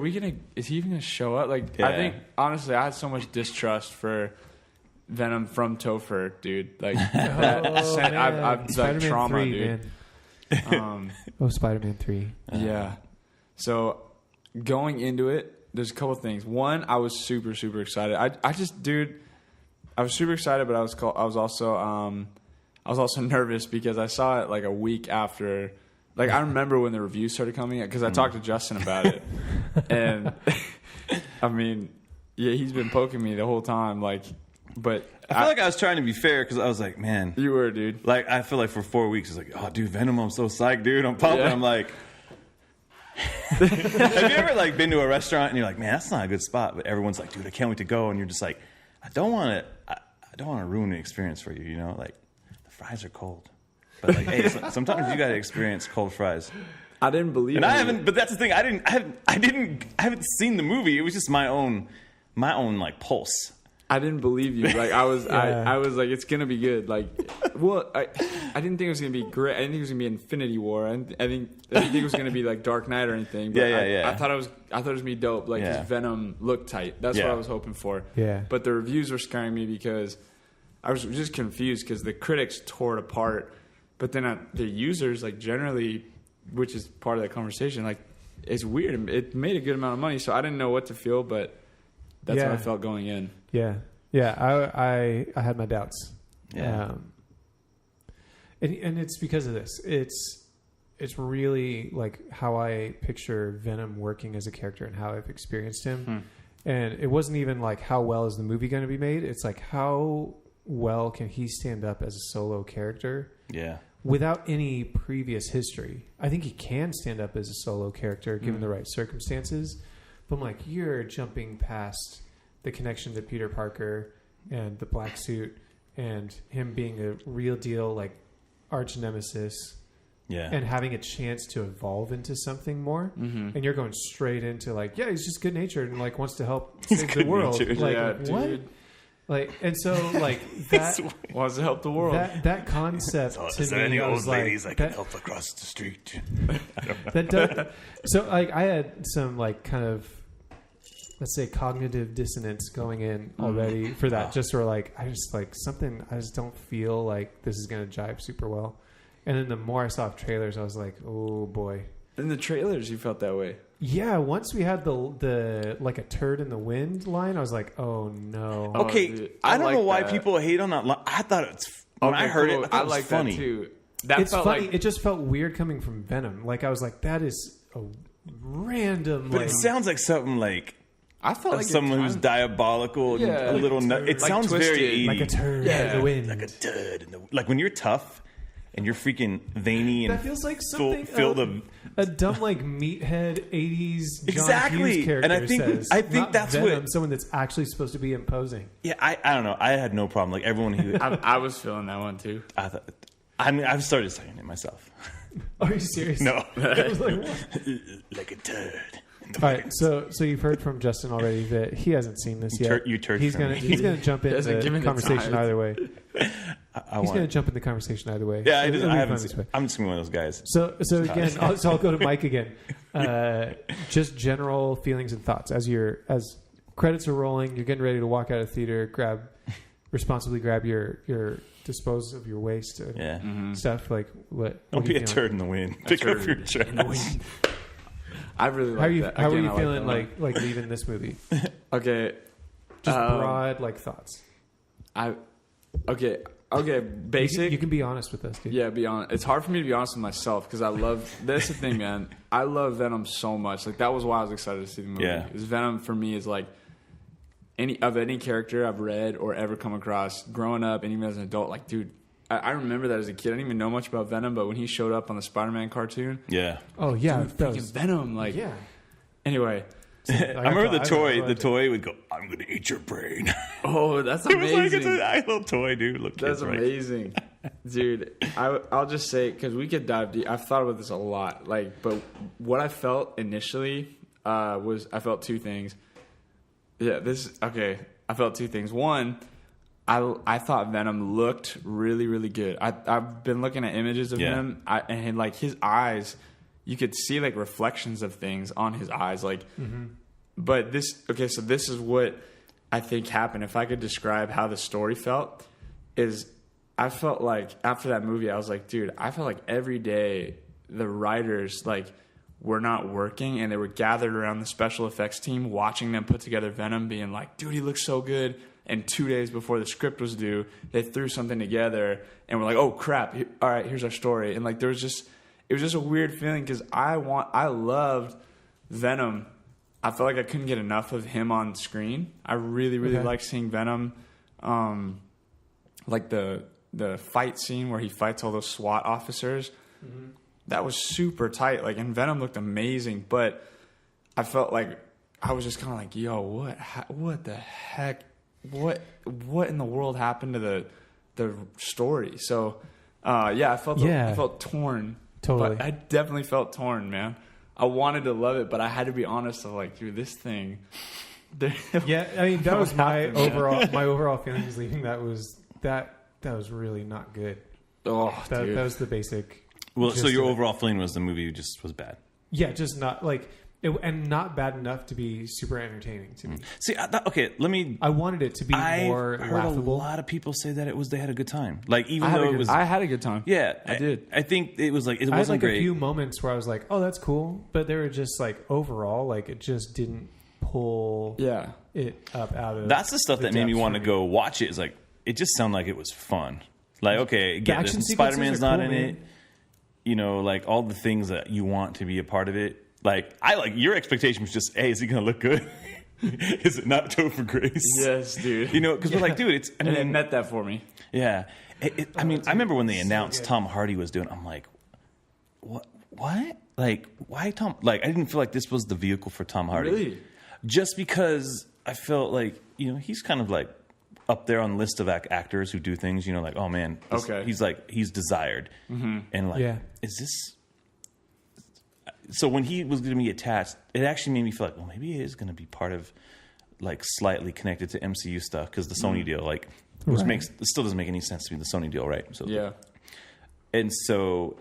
Speaker 3: is he even gonna show up? Like,
Speaker 2: Yeah.
Speaker 3: I think honestly, I had so much distrust for Venom from Topher, dude. Like, I've like
Speaker 1: Spider-Man
Speaker 3: trauma,
Speaker 1: 3,
Speaker 3: dude.
Speaker 1: Man. Spider-Man 3.
Speaker 3: Yeah. So going into it, there's a couple things. One, I was super, super excited. I was super excited, but I was also nervous because I saw it like a week after. Like, I remember when the reviews started coming because I talked to Justin about it, and I mean, yeah, he's been poking me the whole time. Like, but
Speaker 2: I feel like I was trying to be fair because I was like, man,
Speaker 3: you were, dude.
Speaker 2: like I feel like for 4 weeks it's like, oh, dude, Venom, I'm so psyched, dude, I'm pumping.
Speaker 3: Yeah.
Speaker 2: I'm like, have you ever like been to a restaurant and you're like, man, that's not a good spot, but everyone's like, dude, I can't wait to go, and you're just like, I don't want to ruin the experience for you, you know, like the fries are cold, but like, hey, sometimes you got to experience cold fries.
Speaker 3: I didn't believe
Speaker 2: And
Speaker 3: it.
Speaker 2: I haven't, but that's the thing, I haven't seen the movie. It was just my own like pulse.
Speaker 3: I didn't believe you. Like I was,
Speaker 1: Yeah.
Speaker 3: I was like, it's gonna be good. Like, well, I didn't think it was gonna be great. I didn't think it was gonna be Infinity War. I didn't think it was gonna be like Dark Knight or anything. But
Speaker 2: Yeah.
Speaker 3: I thought it was gonna be dope. Like his Venom looked tight. That's what I was hoping for.
Speaker 1: Yeah.
Speaker 3: But the reviews were scaring me because I was just confused because the critics tore it apart, but then the users, like generally, which is part of that conversation, like it's weird. It made a good amount of money, so I didn't know what to feel, but that's how I felt going in.
Speaker 1: Yeah. I had my doubts.
Speaker 2: Yeah.
Speaker 1: And it's because of this. It's really like how I picture Venom working as a character and how I've experienced him. And it wasn't even like how well is the movie going to be made. It's like how well can he stand up as a solo character?
Speaker 2: Yeah.
Speaker 1: Without any previous history. I think he can stand up as a solo character given the right circumstances. But I'm like, you're jumping past the connection to Peter Parker and the black suit and him being a real deal like arch nemesis and having a chance to evolve into something more. And you're going straight into like, yeah, he's just good natured and like wants to help save the world. Like,
Speaker 3: yeah,
Speaker 1: what?
Speaker 3: dude.
Speaker 1: Like, and so like that
Speaker 3: Wants to help the world.
Speaker 1: that concept to me, I was like,
Speaker 2: I can help across the street?
Speaker 1: that does, so like I had some like kind of, let's say, cognitive dissonance going in already for that. Just sort of like I just don't feel like this is going to jive super well. And then the more I saw trailers, I was like, oh boy.
Speaker 3: In the trailers, you felt that way.
Speaker 1: Yeah, once we had the like a turd in the wind line, I was like, oh no.
Speaker 2: Okay,
Speaker 3: dude,
Speaker 2: I don't know why
Speaker 3: that.
Speaker 2: people hate on that line. I thought it's when I heard it, I thought it was funny.
Speaker 3: that too. That
Speaker 1: It's
Speaker 3: felt
Speaker 1: funny.
Speaker 3: like
Speaker 1: It just felt weird coming from Venom. Like I was like, that is a random.
Speaker 2: But
Speaker 1: like,
Speaker 2: it sounds like something like
Speaker 3: I felt like
Speaker 2: someone who's diabolical and
Speaker 3: Yeah,
Speaker 2: a
Speaker 3: like
Speaker 2: little
Speaker 3: a
Speaker 2: nut.
Speaker 3: turd.
Speaker 2: It
Speaker 3: Like
Speaker 2: sounds
Speaker 3: twisted.
Speaker 2: very
Speaker 1: like a turd in the wind.
Speaker 2: like a dud. Like when you're tough and you're freaking veiny and
Speaker 1: That feels like something
Speaker 2: filled of
Speaker 1: a dumb like meathead 80s John
Speaker 2: Exactly.
Speaker 1: Hughes character
Speaker 2: And
Speaker 1: says.
Speaker 2: I think
Speaker 1: Not
Speaker 2: that's
Speaker 1: Venom,
Speaker 2: what-
Speaker 1: someone that's actually supposed to be imposing.
Speaker 2: yeah. I don't know. I had no problem. Like everyone who
Speaker 3: I was feeling that one too.
Speaker 2: I mean, I've started saying it myself.
Speaker 1: Are you serious?
Speaker 2: No,
Speaker 1: I was like, what?
Speaker 2: like a turd.
Speaker 1: All right, so you've heard from Justin already that he hasn't seen this yet.
Speaker 2: You turd
Speaker 1: He's
Speaker 2: for
Speaker 1: gonna
Speaker 2: me.
Speaker 1: he's gonna jump into
Speaker 3: hasn't
Speaker 1: the
Speaker 3: given it
Speaker 1: conversation
Speaker 3: time.
Speaker 1: either way.
Speaker 2: I
Speaker 1: He's
Speaker 2: want.
Speaker 1: gonna jump in the conversation either way.
Speaker 2: Yeah,
Speaker 1: It'll be
Speaker 2: I
Speaker 1: fun
Speaker 2: haven't.
Speaker 1: this way.
Speaker 2: I'm just gonna be one of those guys.
Speaker 1: So again, I'll go to Mike again. Just general feelings and thoughts as credits are rolling. You're getting ready to walk out of the theater. Responsibly grab your dispose of your waste and
Speaker 2: Yeah.
Speaker 1: stuff. Like what?
Speaker 2: Don't
Speaker 1: what are
Speaker 2: be
Speaker 1: you
Speaker 2: a
Speaker 1: feeling?
Speaker 2: turd in the wind. Pick up your trash.
Speaker 3: I really like
Speaker 1: How are you?
Speaker 3: that.
Speaker 1: How are
Speaker 3: Again,
Speaker 1: you
Speaker 3: I like
Speaker 1: feeling?
Speaker 3: that one.
Speaker 1: Like leaving this movie?
Speaker 3: Okay.
Speaker 1: Just broad like thoughts.
Speaker 3: Okay. Basic.
Speaker 1: You can be honest with us, dude.
Speaker 3: Yeah, be honest. It's hard for me to be honest with myself because I love. That's the thing, man. I love Venom so much. Like that was why I was excited to see the movie.
Speaker 2: Yeah.
Speaker 3: Because Venom for me is like any character I've read or ever come across growing up, and even as an adult. Like, dude, I remember that as a kid. I didn't even know much about Venom, but when he showed up on the Spider-Man cartoon,
Speaker 2: Yeah.
Speaker 1: Oh yeah,
Speaker 3: dude,
Speaker 1: that
Speaker 3: freaking
Speaker 1: was,
Speaker 3: Venom. Like,
Speaker 1: yeah.
Speaker 3: Anyway,
Speaker 2: I remember the toy.
Speaker 1: I
Speaker 2: The toy would go, "I'm going to eat your brain."
Speaker 3: oh, that's
Speaker 2: It was
Speaker 3: amazing.
Speaker 2: like it's a little toy, dude. Look,
Speaker 3: That's
Speaker 2: kids, right?
Speaker 3: amazing, dude. I'll just say because we could dive deep. I've thought about this a lot. Like, but what I felt initially was I felt two things. Yeah, I felt two things. One, I thought Venom looked really, really good. I've been looking at images of him, and like his eyes, you could see like reflections of things on his eyes. Like, but so this is what I think happened. If I could describe how the story felt, is I felt like after that movie, I was like, dude, I felt like every day the writers like were not working and they were gathered around the special effects team watching them put together Venom, being like, dude, he looks so good. And 2 days before the script was due, they threw something together and were like, oh crap, all right, here's our story. And like it was just a weird feeling because I loved Venom. I felt like I couldn't get enough of him on screen. I really, really liked seeing Venom. Like the fight scene where he fights all those SWAT officers. Mm-hmm. That was super tight. Like, and Venom looked amazing, but I felt like I was just kind of like, yo, what the heck? What in the world happened to the story? So, I felt torn.
Speaker 1: Totally.
Speaker 3: But I definitely felt torn, man. I wanted to love it, but I had to be honest of like, dude, this thing,
Speaker 1: Yeah, I mean that was my
Speaker 3: happened, yeah.
Speaker 1: overall feelings leaving. That was really not good.
Speaker 3: Oh,
Speaker 1: That
Speaker 3: dude.
Speaker 1: was the basic.
Speaker 2: Well,
Speaker 1: gist
Speaker 2: so your
Speaker 1: of it.
Speaker 2: overall feeling was the movie just was bad.
Speaker 1: Yeah, just not like it, and not bad enough to be super entertaining to me.
Speaker 2: See, okay, let me.
Speaker 1: I wanted it to be more
Speaker 2: I heard
Speaker 1: laughable.
Speaker 2: a lot of people say that they had a good time. Like even
Speaker 3: I had
Speaker 2: though
Speaker 3: a
Speaker 2: it
Speaker 3: good-
Speaker 2: was,
Speaker 3: I had a good time.
Speaker 2: yeah,
Speaker 3: I did.
Speaker 2: I think it was like it
Speaker 1: I had
Speaker 2: wasn't
Speaker 1: like
Speaker 2: great.
Speaker 1: a few moments where I was like, "Oh, that's cool," but they were just like overall, like it just didn't pull
Speaker 3: Yeah.
Speaker 1: it up out of.
Speaker 2: That's the stuff that made me
Speaker 1: depths
Speaker 2: want to
Speaker 1: for
Speaker 2: go watch it. Is like it just sounded like it was fun. Like okay, again,
Speaker 1: action
Speaker 2: Spider Man's
Speaker 1: sequences
Speaker 2: not
Speaker 1: are
Speaker 2: in
Speaker 1: cool,
Speaker 2: it.
Speaker 1: man.
Speaker 2: You know, like all the things that you want to be a part of it. Like your expectation was just, hey, is he gonna look good? Is it not Topher Grace?
Speaker 3: Yes, dude.
Speaker 2: You know, because we're like, dude, it's. I
Speaker 3: and it
Speaker 2: mean,
Speaker 3: met that for me.
Speaker 2: yeah. I mean, I remember when they announced
Speaker 1: good.
Speaker 2: Tom Hardy was doing. I'm like, what? Like, why Tom? Like, I didn't feel like this was the vehicle for Tom Hardy.
Speaker 3: Really?
Speaker 2: Just because I felt like he's kind of like up there on the list of actors who do things. You know, like oh man,
Speaker 3: Okay.
Speaker 2: he's desired, and like,
Speaker 1: Yeah.
Speaker 2: is this? So when he was going to be attached, it actually made me feel like, well, maybe he is going to be part of, like, slightly connected to MCU stuff because the Sony deal, like, which
Speaker 1: Right.
Speaker 2: it still doesn't make any sense to me, the Sony deal, right? So
Speaker 3: Yeah.
Speaker 2: and so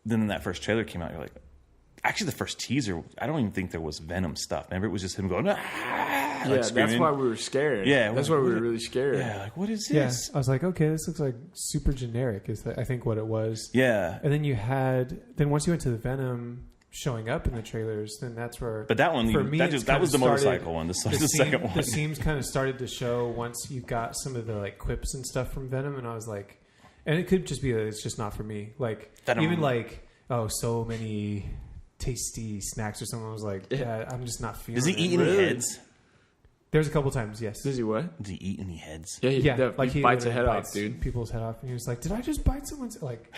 Speaker 2: then that first trailer came out, you're like, actually the first teaser, I don't even think there was Venom stuff. Remember, it was just him going, ah,
Speaker 3: Yeah,
Speaker 2: like
Speaker 3: that's
Speaker 2: screaming.
Speaker 3: why we were scared.
Speaker 2: Yeah,
Speaker 3: That's
Speaker 2: what-
Speaker 3: why we were
Speaker 2: what-
Speaker 3: really scared.
Speaker 2: Yeah, like what is
Speaker 1: Yeah,
Speaker 2: this?
Speaker 1: I was like, okay, this looks like super generic. Is I think what it was.
Speaker 2: Yeah,
Speaker 1: And then once you went to the Venom showing up in the trailers, then that's where.
Speaker 2: but that one,
Speaker 1: for me,
Speaker 2: that
Speaker 1: it's
Speaker 2: was the
Speaker 1: kinda
Speaker 2: motorcycle one. This was the second one.
Speaker 1: The seams kind of started to show once you got some of the like quips and stuff from Venom, and I was like, and it could just be that it's just not for me. Like
Speaker 2: Venom.
Speaker 1: even like so many tasty snacks or something. I was like, yeah, I'm just not feeling.
Speaker 2: Does he
Speaker 1: it.
Speaker 2: eat any
Speaker 3: Really?
Speaker 2: heads?
Speaker 1: There's a couple times, yes.
Speaker 3: Does he what?
Speaker 2: Does he eat any heads?
Speaker 3: Yeah,
Speaker 1: Yeah,
Speaker 3: like he bites a head
Speaker 1: literally
Speaker 3: off,
Speaker 1: bites
Speaker 3: dude.
Speaker 1: People's head off, and he was like, "Did I just bite someone's like?"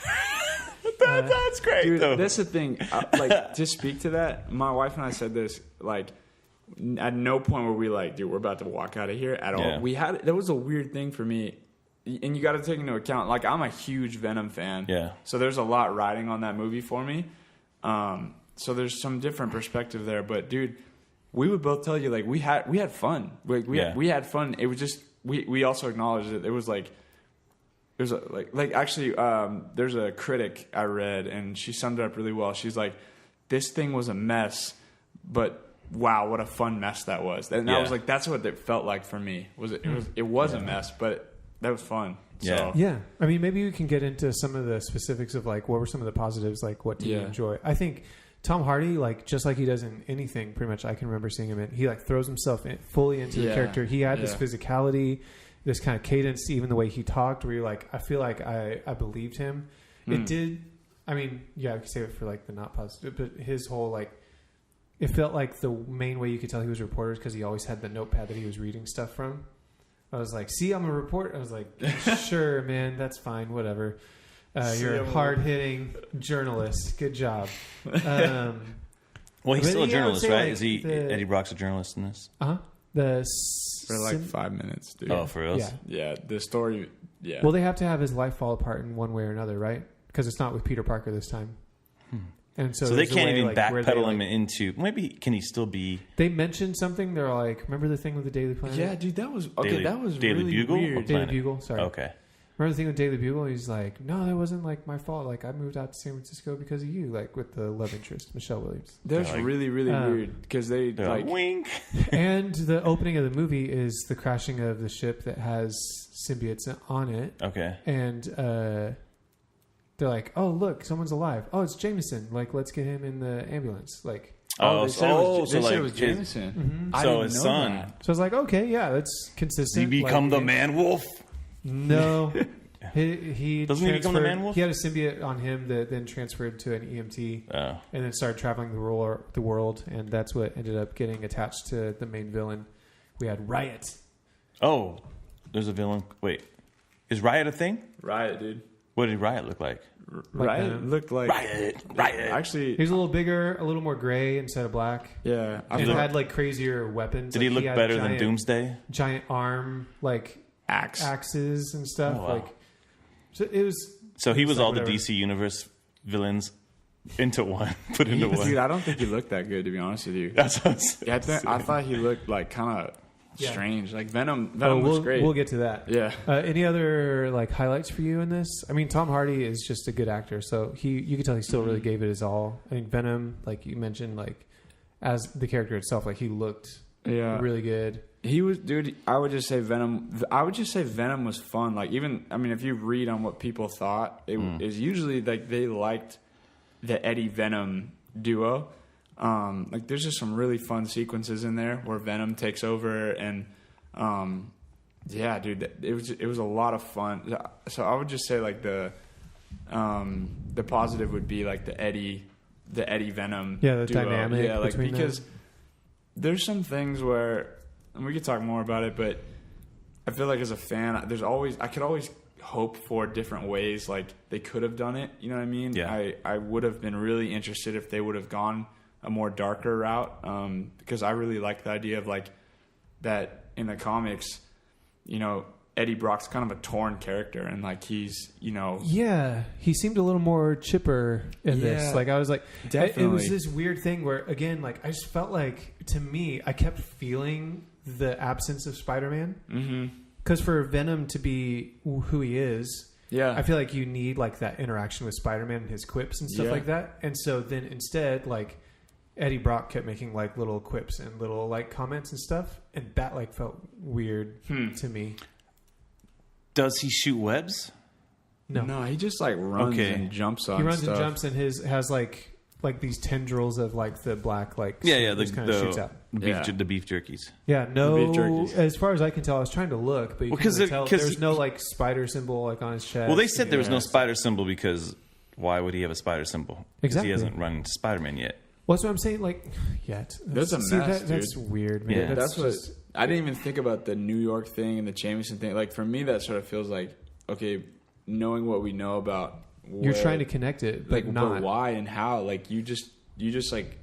Speaker 2: That's great,
Speaker 3: Dude,
Speaker 2: though.
Speaker 3: that's the thing. Like, to speak to that, my wife and I said this. Like, at no point were we like, "Dude, we're about to walk out of here" at all.
Speaker 2: Yeah.
Speaker 3: That was a weird thing for me, and you got to take into account. Like, I'm a huge Venom fan.
Speaker 2: Yeah.
Speaker 3: So there's a lot riding on that movie for me. So there's some different perspective there. But dude, we would both tell you like we had fun. Like we had fun. It was just we also acknowledged that it was like. There's actually there's a critic I read and she summed it up really well. She's like, this thing was a mess, but wow, what a fun mess that was. And I was like, that's what it felt like for me. It was a mess, but that was fun.
Speaker 2: Yeah.
Speaker 3: So,
Speaker 1: Yeah, I mean, maybe we can get into some of the specifics of like what were some of the positives, like what did you enjoy. I think Tom Hardy, like just like he does in anything, pretty much I can remember seeing him in. He like throws himself fully into the character. He had this physicality, this kind of cadence, even the way he talked, where you're like, I feel like I believed him. It did. I mean, yeah, I could save it for like the not positive, but his whole like, it felt like the main way you could tell he was a reporter because he always had the notepad that he was reading stuff from. I was like, see, I'm a reporter. I was like, sure, man, that's fine, whatever. You're a hard-hitting journalist. Good job.
Speaker 2: Well, he's still a journalist, right?
Speaker 1: Like
Speaker 2: Is he Eddie Brock's a journalist in this?
Speaker 3: for like 5 minutes, dude.
Speaker 2: Oh, for real?
Speaker 1: Yeah.
Speaker 3: Yeah, the story. Yeah.
Speaker 1: Well, they have to have his life fall apart in one way or another, right? Because it's not with Peter Parker this time. And so
Speaker 2: So they
Speaker 1: there's a
Speaker 2: can't
Speaker 1: way,
Speaker 2: even
Speaker 1: like, where they,
Speaker 2: backpedal
Speaker 1: like-
Speaker 2: him into. Maybe can he still be?
Speaker 1: They mentioned something. They're like, remember the thing with the Daily Planet?
Speaker 3: yeah, dude, that was okay. that was
Speaker 2: Daily
Speaker 3: really
Speaker 2: Bugle?
Speaker 3: weird.
Speaker 2: Or
Speaker 1: Daily
Speaker 2: Planet?
Speaker 1: Bugle. Sorry.
Speaker 2: Okay.
Speaker 1: Remember the thing with Daily Bugle? He's like, no, that wasn't like my fault. Like I moved out to San Francisco because of you. Like with the love interest, Michelle Williams.
Speaker 3: That's
Speaker 2: Like-
Speaker 3: really weird because they
Speaker 2: They're
Speaker 3: like
Speaker 2: wink.
Speaker 1: And the opening of the movie is the crashing of the ship that has symbiotes on it.
Speaker 2: Okay.
Speaker 1: And they're like, oh, look, someone's alive. Oh, it's Jameson. Like, let's get him in the ambulance. Like,
Speaker 2: Oh,
Speaker 3: they said it was,
Speaker 2: so
Speaker 3: they said
Speaker 2: like
Speaker 3: it was
Speaker 2: his-
Speaker 3: Jameson. I
Speaker 2: So
Speaker 3: didn't
Speaker 2: his
Speaker 3: know
Speaker 2: son.
Speaker 3: that.
Speaker 1: so I was like, okay, yeah, that's consistent.
Speaker 2: Does he become
Speaker 1: Like,
Speaker 2: the man wolf?
Speaker 1: No. He
Speaker 2: Doesn't he become the
Speaker 1: transferred-
Speaker 2: man wolf?
Speaker 1: He had a symbiote on him that then transferred to an EMT
Speaker 2: Oh.
Speaker 1: and then started traveling the world, and that's what ended up getting attached to the main villain. We had Riot.
Speaker 2: Oh, there's a villain. Wait, is Riot a thing?
Speaker 3: Riot, dude.
Speaker 2: What did Riot look like?
Speaker 3: Riot
Speaker 1: Venom.
Speaker 3: looked like
Speaker 2: Riot.
Speaker 3: Actually,
Speaker 1: He was a little bigger, a little more gray instead of black.
Speaker 3: yeah.
Speaker 1: And
Speaker 2: he look-
Speaker 1: had like crazier weapons.
Speaker 2: Did
Speaker 1: Like,
Speaker 2: he look
Speaker 1: had
Speaker 2: better than
Speaker 1: giant-
Speaker 2: Doomsday?
Speaker 1: Giant arm, like axes and stuff.
Speaker 2: Oh, wow.
Speaker 1: Like, so it was.
Speaker 2: So he was
Speaker 1: like
Speaker 2: all the
Speaker 1: whatever.
Speaker 2: DC Universe villains into one. Put into one.
Speaker 3: Dude, I don't think he looked that good, to be honest with you.
Speaker 2: That's what I'm saying.
Speaker 3: Yeah, I thought he looked like kind of strange. Like Venom
Speaker 1: we'll,
Speaker 3: was great.
Speaker 1: We'll get to that.
Speaker 3: Yeah.
Speaker 1: Any other like highlights for you in this? I mean, Tom Hardy is just a good actor, so you could tell he still really gave it his all. I think Venom, like you mentioned, like as the character itself, like he looked really good.
Speaker 3: He was, dude. I would just say Venom was fun. Like even, I mean, if you read on what people thought, it is usually like they liked the Eddie Venom duo. Like there's just some really fun sequences in there where Venom takes over, and yeah, dude, it was a lot of fun. So I would just say like the positive would be like the Eddie Venom
Speaker 1: the
Speaker 3: duo.
Speaker 1: dynamic,
Speaker 3: yeah, like because
Speaker 1: them.
Speaker 3: There's some things where, and we could talk more about it, but I feel like as a fan, I could always hope for different ways like they could have done it. You know what I mean?
Speaker 2: Yeah.
Speaker 3: I would have been really interested if they would have gone a more darker route, because I really like the idea of like that in the comics, you know, Eddie Brock's kind of a torn character, and like he's, you know,
Speaker 1: he seemed a little more chipper in this. Like I was like,
Speaker 3: definitely.
Speaker 1: It was this weird thing where again, like I just felt like to me, I kept feeling the absence of Spider-Man, because for Venom to be who he is, I feel like you need like that interaction with Spider-Man and his quips and stuff like that. And so then instead, like Eddie Brock kept making like little quips and little like comments and stuff, and that like felt weird to me.
Speaker 2: Does he shoot webs?
Speaker 3: No, he just like runs and jumps on.
Speaker 1: He runs
Speaker 3: stuff.
Speaker 1: and jumps, and has like these tendrils of like the black like
Speaker 2: the
Speaker 1: kind of shoots out.
Speaker 2: The beef jerkies.
Speaker 1: Yeah, no.
Speaker 3: The beef jerkies.
Speaker 1: As far as I can tell, I was trying to look, but you can't really tell. There's no like spider symbol like on his chest.
Speaker 2: Well, they said there was no spider symbol because why would he have a spider symbol? Because he hasn't run into Spider-Man yet.
Speaker 1: Well, that's what I'm saying. Like, yet.
Speaker 3: That's a mess, dude.
Speaker 1: That's weird, man.
Speaker 2: Yeah.
Speaker 3: That's what I didn't even think about the New York thing and the Jameson thing. Like for me, that sort of feels like, okay, knowing what we know about
Speaker 1: you're trying to connect it, but
Speaker 3: like
Speaker 1: not
Speaker 3: but why and how. Like you just like,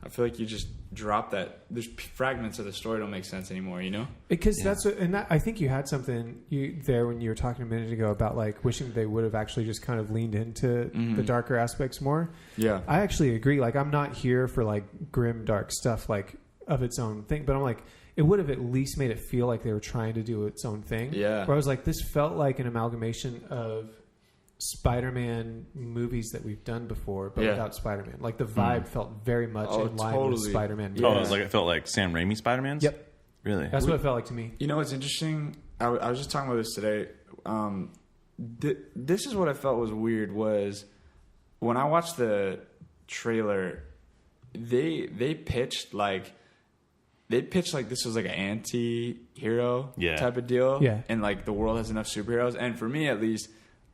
Speaker 3: I feel like you just drop that. There's fragments of the story don't make sense anymore. You know,
Speaker 1: because that's what, and that, I think you had something there when you were talking a minute ago about like wishing they would have actually just kind of leaned into the darker aspects more.
Speaker 3: Yeah,
Speaker 1: I actually agree. Like I'm not here for like grim, dark stuff like of its own thing, but I'm like, it would have at least made it feel like they were trying to do its own thing.
Speaker 3: Yeah.
Speaker 1: Where I was like, this felt like an amalgamation of Spider-Man movies that we've done before, but without Spider-Man. Like the vibe felt very much in line with Spider-Man.
Speaker 2: Oh, it felt like Sam Raimi Spider-Man's?
Speaker 1: Yep.
Speaker 2: Really?
Speaker 1: That's what it felt like to me.
Speaker 3: You know what's interesting? I was just talking about this today. This is what I felt was weird was when I watched the trailer, they pitched like this was like an anti-hero type of deal.
Speaker 1: Yeah.
Speaker 3: And like the world has enough superheroes. And for me at least,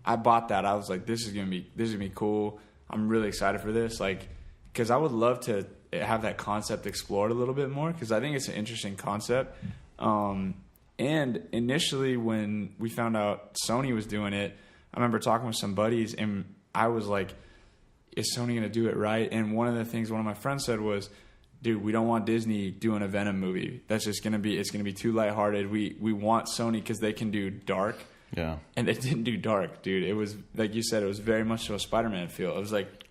Speaker 3: I bought that. I was like, this is gonna be cool. I'm really excited for this. Like, because I would love to have that concept explored a little bit more, because I think it's an interesting concept. And initially when we found out Sony was doing it, I remember talking with some buddies and I was like, is Sony going to do it right? And one of the things one of my friends said was, dude, we don't want Disney doing a Venom movie. That's just going to be, it's going to be too lighthearted. We want Sony because they can do dark.
Speaker 2: Yeah.
Speaker 3: And they didn't do dark, dude. It was, like you said, it was very much to a Spider-Man feel. It was like,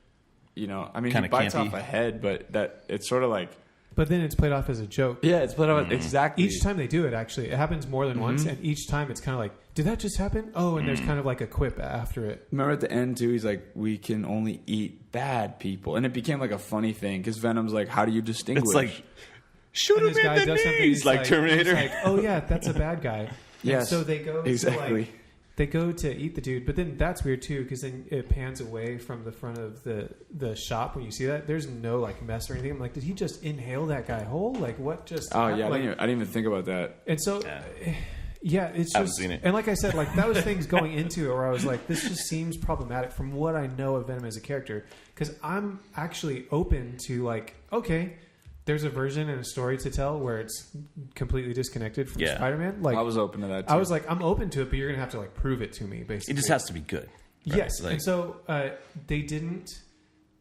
Speaker 3: you know, I mean,
Speaker 2: Kinda
Speaker 3: he bites
Speaker 2: campy.
Speaker 3: off a head, but that it's sort of like,
Speaker 1: But then it's played off as a joke.
Speaker 3: yeah, it's played off exactly.
Speaker 1: Each time they do it, actually, it happens more than once, and each time it's kind of like, did that just happen? Oh, and there's kind of like a quip after it.
Speaker 3: Remember at the end too, he's like, we can only eat bad people, and it became like a funny thing because Venom's like, how do you distinguish?
Speaker 2: It's like, shoot
Speaker 1: And
Speaker 2: him
Speaker 1: this guy
Speaker 2: in the
Speaker 1: does something,
Speaker 2: knees,
Speaker 1: he's
Speaker 2: like Terminator.
Speaker 1: he's like, oh yeah, that's a bad guy.
Speaker 3: Yes,
Speaker 1: And so they go
Speaker 3: exactly.
Speaker 1: to like, they go to eat the dude, but then that's weird too because then it pans away from the front of the shop when you see that. There's no like mess or anything. I'm like, did he just inhale that guy whole? Like what just?
Speaker 3: Oh
Speaker 1: happened?
Speaker 3: yeah,
Speaker 1: Like,
Speaker 3: I didn't even think about that.
Speaker 1: and so. Yeah, it's
Speaker 2: Haven't
Speaker 1: just,
Speaker 2: seen it.
Speaker 1: and like I said, like that was things going into it where I was like, this just seems problematic from what I know of Venom as a character. Because I'm actually open to like, okay, there's a version and a story to tell where it's completely disconnected from Spider-Man. Like
Speaker 3: I was open to that too.
Speaker 1: I was like, I'm open to it, but you're gonna have to like prove it to me, basically.
Speaker 2: It just has to be good. Right?
Speaker 1: Yes,
Speaker 2: Like,
Speaker 1: and so they didn't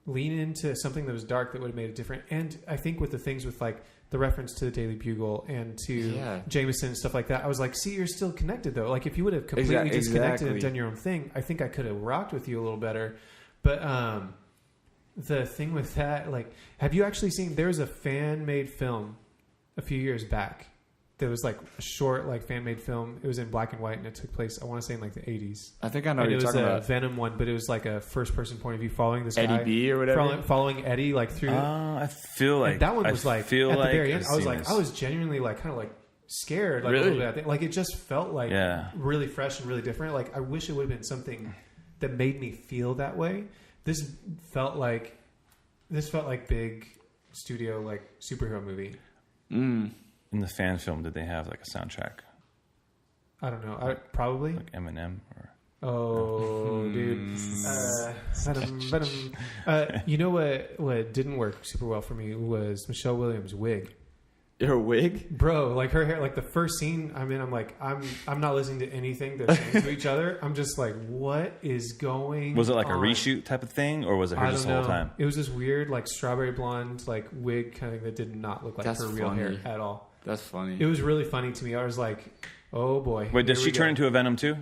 Speaker 1: lean into something that was dark that would have made it different. And I think with the things with like the reference to the Daily Bugle and to Jameson and stuff like that, I was like, see, you're still connected though. Like if you would have completely disconnected and done your own thing, I think I could have rocked with you a little better. But the thing with that, like, have you actually seen? There was a fan-made film a few years back. There was like a short, like fan-made film. It was in black and white, and it took place, I want to say, in like the 80s.
Speaker 3: I think I know
Speaker 1: and
Speaker 3: what you're talking about.
Speaker 1: It was a Venom one, but it was like a first-person point of view, following this
Speaker 3: Eddie
Speaker 1: guy,
Speaker 3: B or whatever,
Speaker 1: following Eddie like through.
Speaker 2: I feel like
Speaker 1: and that one was like at the very end.
Speaker 2: I
Speaker 1: I was genuinely like kind of like scared, like
Speaker 3: Really?
Speaker 1: a little bit. I think like it just felt like really fresh and really different. Like I wish it would have been something that made me feel that way. This felt like big studio like superhero movie.
Speaker 2: In the fan film, did they have like a soundtrack?
Speaker 1: I don't know. Probably
Speaker 2: like Eminem or.
Speaker 1: Oh, dude. Venom. You know what didn't work super well for me was Michelle Williams' wig.
Speaker 3: Her wig?
Speaker 1: Bro, like her hair, like the first scene I'm in, I'm like, I'm not listening to anything they're saying to each other. I'm just like, what is going on?
Speaker 2: Was it like a reshoot type of thing, or was it her just the whole time?
Speaker 1: It was this weird, like strawberry blonde, like wig kind of thing that did not look like
Speaker 3: That's
Speaker 1: her real
Speaker 3: funny.
Speaker 1: hair at all.
Speaker 3: That's funny.
Speaker 1: It was really funny to me. I was like, oh boy.
Speaker 2: Wait, does she turn into a Venom too?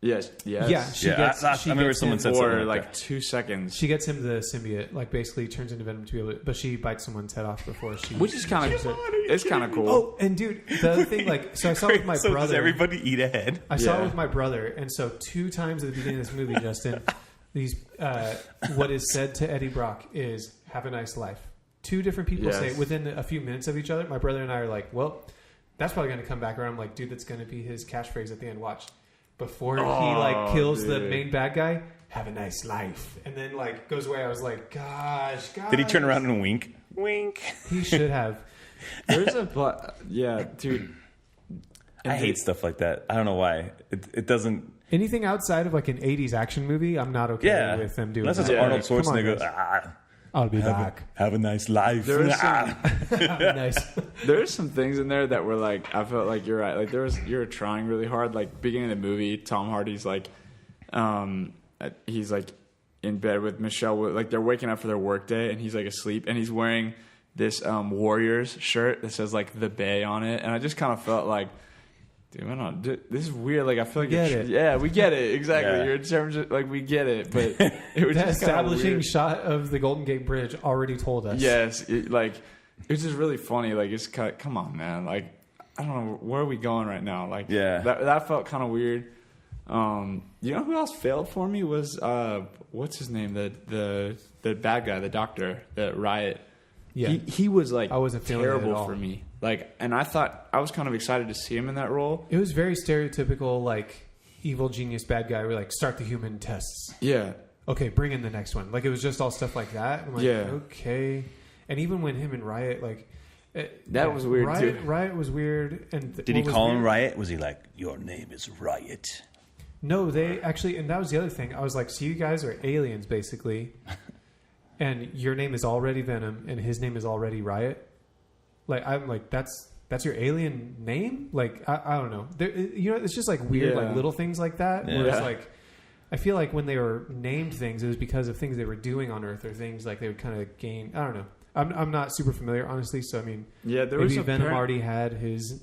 Speaker 3: Yes.
Speaker 1: Yeah,
Speaker 2: I remember someone said something
Speaker 3: for
Speaker 2: like
Speaker 3: like
Speaker 2: that.
Speaker 3: 2 seconds.
Speaker 1: She gets him the symbiote, like basically turns into Venom to be able to, but she bites someone's head off before she.
Speaker 3: Which is kind of it's kind of cool.
Speaker 1: Oh, and dude, the other thing, like, so I saw it with my
Speaker 2: so
Speaker 1: brother.
Speaker 2: Does everybody eat a head?
Speaker 1: I saw it with my brother, and so 2 times at the beginning of this movie, Justin, what is said to Eddie Brock is "Have a nice life." 2 different people say it within a few minutes of each other. My brother and I are like, well, that's probably going to come back around. I'm like, dude, that's going to be his catchphrase at the end. Watch. Before he like kills the main bad guy, have a nice life, and then like goes away. I was like, gosh.
Speaker 2: Did he turn around and wink? Wink.
Speaker 1: He should have.
Speaker 3: There's dude.
Speaker 2: I hate stuff like that. I don't know why. It doesn't.
Speaker 1: Anything outside of like an 80s action movie, I'm not okay with them doing.
Speaker 2: Unless it's
Speaker 1: that.
Speaker 2: Arnold
Speaker 1: Come on,
Speaker 2: Schwarzenegger.
Speaker 1: guys. I'll be back.
Speaker 2: Have a nice life.
Speaker 3: There is some,
Speaker 1: Nice.
Speaker 3: there's some things in there that were like, I felt like you're right. Like you're trying really hard. Like beginning of the movie, Tom Hardy's like, he's like in bed with Michelle. Like they're waking up for their work day, and he's like asleep, and he's wearing this Warriors shirt that says like the Bay on it, and I just kind of felt like, dude, this is weird. Like I feel like yeah, we get it exactly.
Speaker 2: Yeah.
Speaker 3: You're in terms of like we get it, but it was
Speaker 1: That
Speaker 3: just kinda
Speaker 1: establishing
Speaker 3: weird.
Speaker 1: shot of the Golden Gate Bridge already told us.
Speaker 3: Yes, it was just really funny. Like it's kind of, come on, man. Like I don't know where are we going right now. Like that felt kind of weird. You know who else failed for me was what's his name, the bad guy, the doctor, the Riot.
Speaker 1: Yeah.
Speaker 3: He was like
Speaker 1: I wasn't feeling it at
Speaker 3: terrible
Speaker 1: all.
Speaker 3: for me. Like, and I thought I was kind of excited to see him in that role.
Speaker 1: It was very stereotypical, like evil genius bad guy. We're like, start the human tests.
Speaker 3: Yeah.
Speaker 1: Okay, bring in the next one. Like it was just all stuff like that. I'm like, okay. And even when him and Riot, like
Speaker 3: that was weird too.
Speaker 1: Riot was weird. And
Speaker 2: Did he call him Riot? Was he like, your name is Riot?
Speaker 1: No, they actually, and that was the other thing. I was like, so you guys are aliens, basically, and your name is already Venom, and his name is already Riot. Like, I'm like, that's your alien name? Like, I don't know. There, it's just like weird, like little things like that. Where it's like, I feel like when they were named things, it was because of things they were doing on Earth or things like they would kind of gain. I don't know. I'm not super familiar, honestly. So I mean,
Speaker 3: there
Speaker 1: maybe
Speaker 3: was
Speaker 1: Venom already had his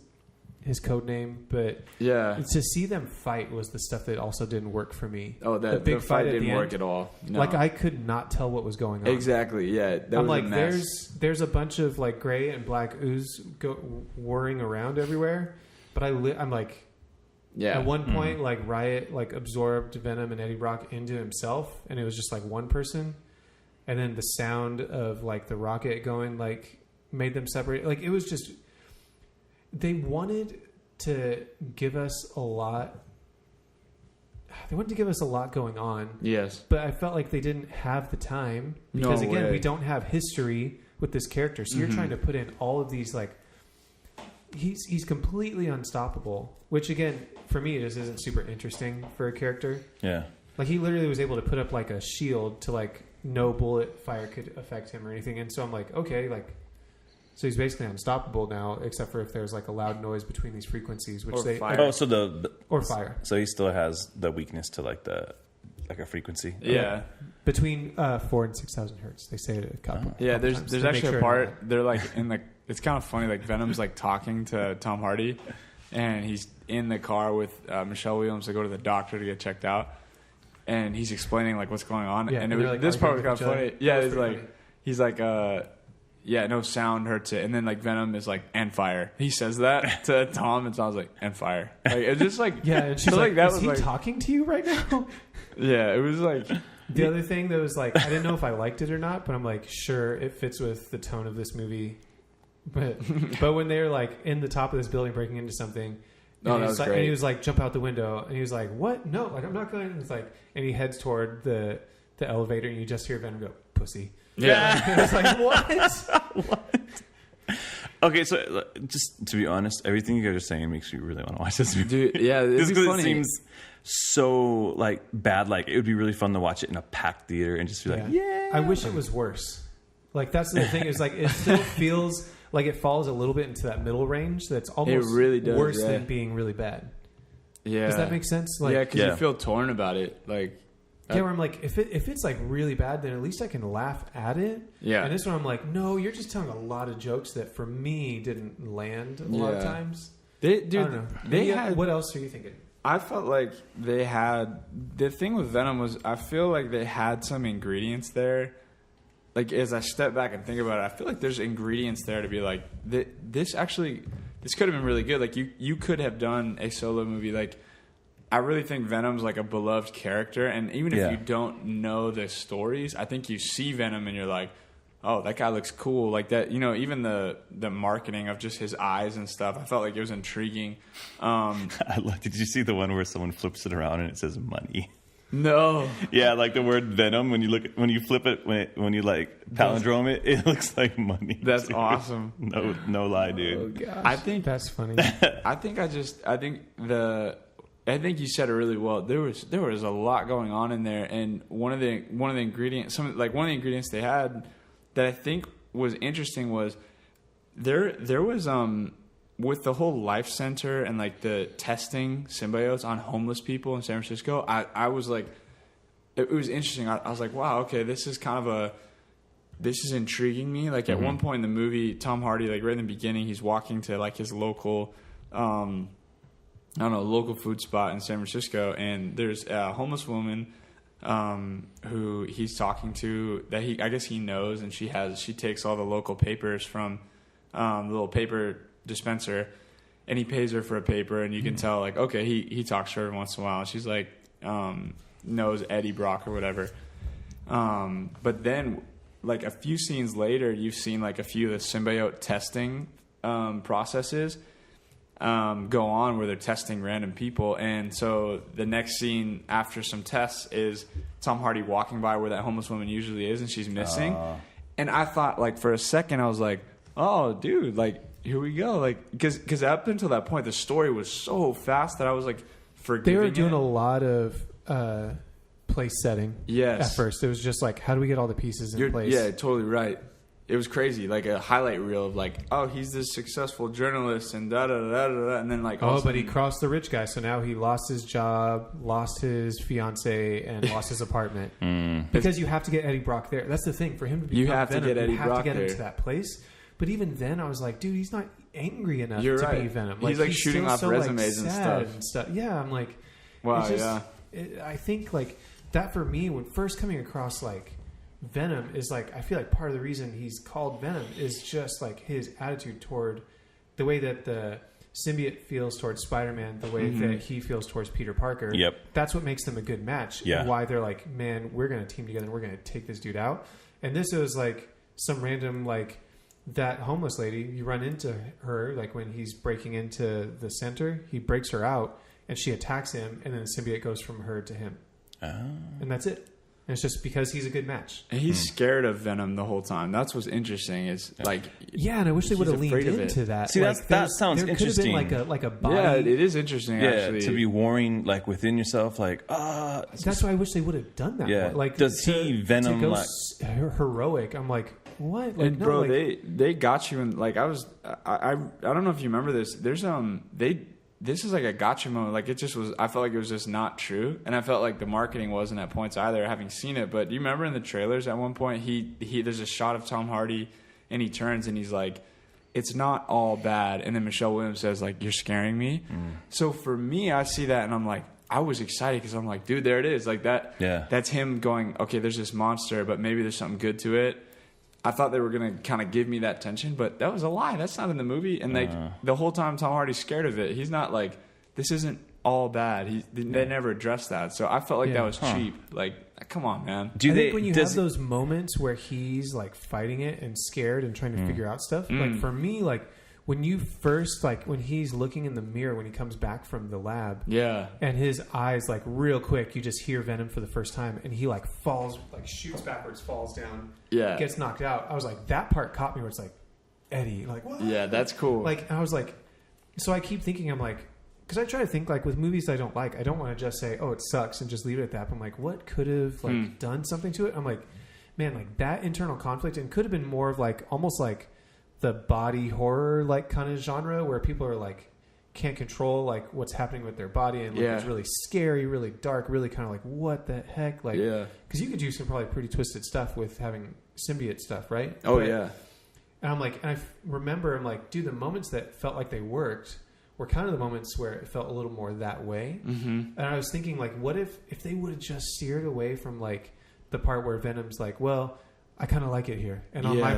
Speaker 1: code name, but to see them fight was the stuff that also didn't work for me.
Speaker 3: Oh,
Speaker 1: the big fight
Speaker 3: didn't
Speaker 1: at the
Speaker 3: work
Speaker 1: end,
Speaker 3: at all. No.
Speaker 1: Like I could not tell what was going on.
Speaker 3: Exactly. Yeah, that
Speaker 1: I'm
Speaker 3: was
Speaker 1: like,
Speaker 3: a mess.
Speaker 1: there's a bunch of like gray and black ooze whirring around everywhere, but I'm like, at one point, like Riot like absorbed Venom and Eddie Brock into himself, and it was just like one person, and then the sound of like the rocket going like made them separate. Like it was just. They wanted to give us a lot. They wanted to give us a lot going on.
Speaker 3: Yes.
Speaker 1: But I felt like they didn't have the time. Because, again, we don't have history with this character. So you're trying to put in all of these, like... He's completely unstoppable. Which, again, for me, it just isn't super interesting for a character.
Speaker 2: Yeah.
Speaker 1: Like, he literally was able to put up, like, a shield to, like, no bullet fire could affect him or anything. And so I'm like, okay, like... So he's basically unstoppable now, except for if there's like a loud noise between these frequencies, which
Speaker 3: fire.
Speaker 2: Oh, so the
Speaker 1: or fire.
Speaker 2: So he still has the weakness to like a frequency.
Speaker 3: Yeah.
Speaker 1: Between 4,000 and 6,000 hertz, they say it a couple.
Speaker 3: Yeah, there's
Speaker 1: times. They
Speaker 3: actually
Speaker 1: make
Speaker 3: a
Speaker 1: sure
Speaker 3: part. They're like in the. It's kind of funny. Like Venom's like talking to Tom Hardy, and he's in the car with Michelle Williams to go to the doctor to get checked out. and he's explaining like what's going on,
Speaker 1: Yeah,
Speaker 3: and
Speaker 1: and they're, like,
Speaker 3: this part was
Speaker 1: arguing
Speaker 3: kind of
Speaker 1: with each
Speaker 3: funny.
Speaker 1: other.
Speaker 3: Yeah,
Speaker 1: That was
Speaker 3: it's
Speaker 1: pretty
Speaker 3: like
Speaker 1: funny.
Speaker 3: he's like yeah, no sound hurts it, and then like Venom is like and fire. He says that to Tom, and Tom's like and fire. Like it's just like
Speaker 1: Yeah, and she's
Speaker 3: so,
Speaker 1: like,
Speaker 3: that
Speaker 1: is
Speaker 3: was
Speaker 1: he
Speaker 3: like
Speaker 1: talking to you right now?
Speaker 3: yeah, it was like
Speaker 1: The other thing that was like, I didn't know if I liked it or not, but I'm like, sure, it fits with the tone of this movie. But when they were like in the top of this building breaking into something,
Speaker 3: Oh,
Speaker 1: and,
Speaker 3: that
Speaker 1: he
Speaker 3: was
Speaker 1: like,
Speaker 3: great.
Speaker 1: and he was like, jump out the window, and he was like, what? No, like I'm not going. It's like, and he heads toward the elevator, and you just hear Venom go, pussy.
Speaker 3: yeah.
Speaker 1: And it's like, what?
Speaker 2: Okay, so just to be honest, everything you guys are saying makes me really want to watch this movie.
Speaker 3: Dude, yeah,
Speaker 2: Just
Speaker 3: it's
Speaker 2: because
Speaker 3: funny.
Speaker 2: it seems so like bad. Like it would be really fun to watch it in a packed theater and just be like, yeah.
Speaker 1: I wish it was worse. Like that's the thing is like it still feels like it falls a little bit into that middle range. That's almost
Speaker 3: really does,
Speaker 1: worse
Speaker 3: yeah.
Speaker 1: than being really bad.
Speaker 3: Yeah.
Speaker 1: Does that make sense? Like,
Speaker 3: yeah, because
Speaker 2: Yeah.
Speaker 3: you feel torn about it. Like,
Speaker 1: yeah, where I'm like, if it's like really bad, then at least I can laugh at it.
Speaker 3: Yeah.
Speaker 1: And this one, I'm like, no, you're just telling a lot of jokes that for me didn't land a lot of
Speaker 3: Yeah.
Speaker 1: times.
Speaker 3: they,
Speaker 1: I
Speaker 3: dude,
Speaker 1: don't know.
Speaker 3: they
Speaker 1: Yeah,
Speaker 3: had.
Speaker 1: what else are you thinking?
Speaker 3: I felt like they had. The thing with Venom was, I feel like they had some ingredients there. Like, as I step back and think about it, I feel like there's ingredients there to be like, this could have been really good. Like, you could have done a solo movie. Like, I really think Venom's like a beloved character, and even if
Speaker 2: Yeah.
Speaker 3: you don't know the stories, I think you see Venom and you're like, oh, that guy looks cool. Like that, you know, even the marketing of just his eyes and stuff, I felt like it was intriguing.
Speaker 2: I love. Did you see the one where someone flips it around and it says money?
Speaker 3: No.
Speaker 2: Yeah, like the word Venom. When you flip it, when you like palindrome it, it looks like money.
Speaker 3: That's
Speaker 2: dude.
Speaker 3: awesome.
Speaker 2: No lie, dude.
Speaker 1: gosh,
Speaker 3: I think
Speaker 1: that's funny.
Speaker 3: I think you said it really well. There was a lot going on in there, and one of the ingredients, one of the ingredients they had that I think was interesting was there was with the whole life center and like the testing symbiotes on homeless people in San Francisco. I was like, it was interesting. I was like, wow, okay, this is intriguing me. Like at one point in the movie, Tom Hardy, like right in the beginning, he's walking to like his local, local food spot in San Francisco, and there's a homeless woman who he's talking to that I guess he knows, and she takes all the local papers from the little paper dispenser, and he pays her for a paper, and you can tell like, okay, he talks to her every once in a while. She's like knows Eddie Brock or whatever. But then like a few scenes later, you've seen like a few of the symbiote testing processes go on where they're testing random people. And so the next scene after some tests is Tom Hardy walking by where that homeless woman usually is, and she's missing. And I thought like for a second, I was like, oh dude, like here we go. Like, because up until that point, the story was so fast that I was like forgiving
Speaker 1: They were doing
Speaker 3: it.
Speaker 1: a lot of place setting.
Speaker 3: Yes.
Speaker 1: At first, it was just like, how do we get all the pieces in place?
Speaker 3: Yeah, totally right. It was crazy, like a highlight reel of like, oh, he's this successful journalist and da da da da da, and then like, all
Speaker 1: Oh,
Speaker 3: of a
Speaker 1: but he
Speaker 3: sudden-
Speaker 1: crossed the rich guy, so now he lost his job, lost his fiance, and lost his apartment. Because you have to get Eddie Brock there. That's the thing for him to be.
Speaker 3: You have to get Eddie
Speaker 1: you have
Speaker 3: Brock
Speaker 1: to get him
Speaker 3: there.
Speaker 1: to that place. But even then, I was like, dude, he's not angry enough
Speaker 3: You're
Speaker 1: to
Speaker 3: right.
Speaker 1: be Venom.
Speaker 3: He's, like, shooting
Speaker 1: still
Speaker 3: off
Speaker 1: so,
Speaker 3: resumes and
Speaker 1: sad
Speaker 3: stuff.
Speaker 1: Yeah, I'm like,
Speaker 3: Wow,
Speaker 1: it's just,
Speaker 3: yeah.
Speaker 1: I think like that for me when first coming across like Venom is like I feel like part of the reason he's called Venom is just like his attitude toward the way that the symbiote feels towards Spider-Man, the way that he feels towards Peter Parker.
Speaker 2: Yep.
Speaker 1: That's what makes them a good match.
Speaker 2: Yeah.
Speaker 1: And why they're like, man, we're going to team together and we're going to take this dude out. And this was like some random like that homeless lady. You run into her like when he's breaking into the center, he breaks her out and she attacks him, and then the symbiote goes from her to him. And that's it. And it's just because he's a good match.
Speaker 3: And he's scared of Venom the whole time. That's what's interesting. Is like,
Speaker 1: Yeah, and I wish they would have
Speaker 3: He's
Speaker 1: leaned
Speaker 3: afraid of it.
Speaker 1: into that.
Speaker 2: See, that
Speaker 1: there's-
Speaker 2: sounds
Speaker 1: there
Speaker 2: interesting.
Speaker 1: Could have been like a body.
Speaker 3: yeah, it is interesting.
Speaker 2: Yeah,
Speaker 3: actually,
Speaker 2: to be warring like within yourself, like
Speaker 1: That's why I wish they would have done that.
Speaker 2: Yeah.
Speaker 1: more. Like,
Speaker 2: Does he Venom,
Speaker 1: to go
Speaker 2: like-
Speaker 1: heroic? I'm like, what? Like,
Speaker 3: and
Speaker 1: no,
Speaker 3: bro,
Speaker 1: like,
Speaker 3: they got you in. Like, I don't know if you remember this. There's this is like a gotcha moment. Like, it just was. I felt like it was just not true, and I felt like the marketing wasn't at points either, having seen it. But do you remember in the trailers at one point he there's a shot of Tom Hardy, and he turns and he's like, "It's not all bad," and then Michelle Williams says like, "You're scaring me." So for me, I see that and I'm like, I was excited because I'm like, dude, there it is. Like that.
Speaker 2: Yeah.
Speaker 3: That's him going, okay, there's this monster, but maybe there's something good to it. I thought they were going to kind of give me that tension, but that was a lie. That's not in the movie. And like the whole time Tom Hardy's scared of it. He's not like, this isn't all bad. They never addressed that. So I felt like that was cheap. Like, come on, man.
Speaker 1: I think when you have those moments where he's like fighting it and scared and trying to figure out stuff, like for me, like when you first, like when he's looking in the mirror when he comes back from the lab, and his eyes like real quick, you just hear Venom for the first time, and he like falls, like shoots backwards, falls down, gets knocked out. I was like, that part caught me where it's like, Eddie, like what?
Speaker 3: Yeah, that's cool.
Speaker 1: Like I was like, so I keep thinking, I'm like, because I try to think like with movies I don't like, I don't want to just say, oh, it sucks and just leave it at that. But I'm like, what could have like done something to it? I'm like, man, like that internal conflict, and could have been more of like almost like the body horror like kind of genre where people are like can't control like what's happening with their body, and like it's really scary, really dark, really kind of like what the heck, like because you could do some probably pretty twisted stuff with having symbiote stuff, right? And I'm like, and I remember I'm like, dude, the moments that felt like they worked were kind of the moments where it felt a little more that way. And I was thinking like, what if they would have just steered away from like the part where Venom's like, well, I kind of like it here, and on my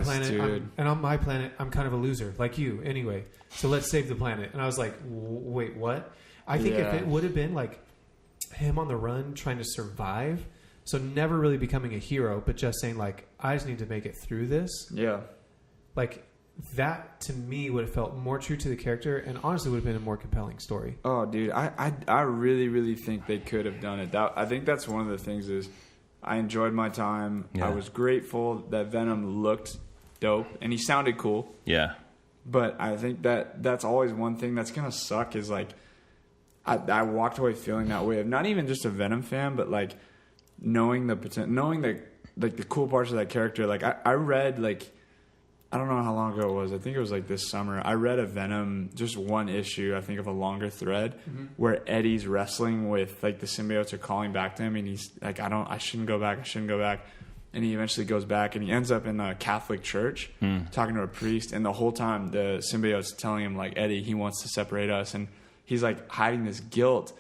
Speaker 1: planet, I'm kind of a loser, like you, anyway. So let's save the planet. And I was like, wait, what? I think if it would have been like him on the run trying to survive, so never really becoming a hero, but just saying like, I just need to make it through this. Yeah, like that to me would have felt more true to the character, and honestly would have been a more compelling story.
Speaker 3: Oh, dude, I really, really think they could have done it. I think that's one of the things is. I enjoyed my time. I was grateful that Venom looked dope and he sounded cool. Yeah. But I think that's always one thing that's going to suck is like I walked away feeling that way of not even just a Venom fan, but like knowing the potential, knowing the like the cool parts of that character. Like I read like I don't know how long ago it was. I think it was like this summer. I read a Venom, just one issue, I think of a longer thread, where Eddie's wrestling with like the symbiotes are calling back to him, and he's like, I shouldn't go back. And he eventually goes back, and he ends up in a Catholic church talking to a priest, and the whole time the symbiote's telling him like, Eddie, he wants to separate us, and he's like hiding this guilt,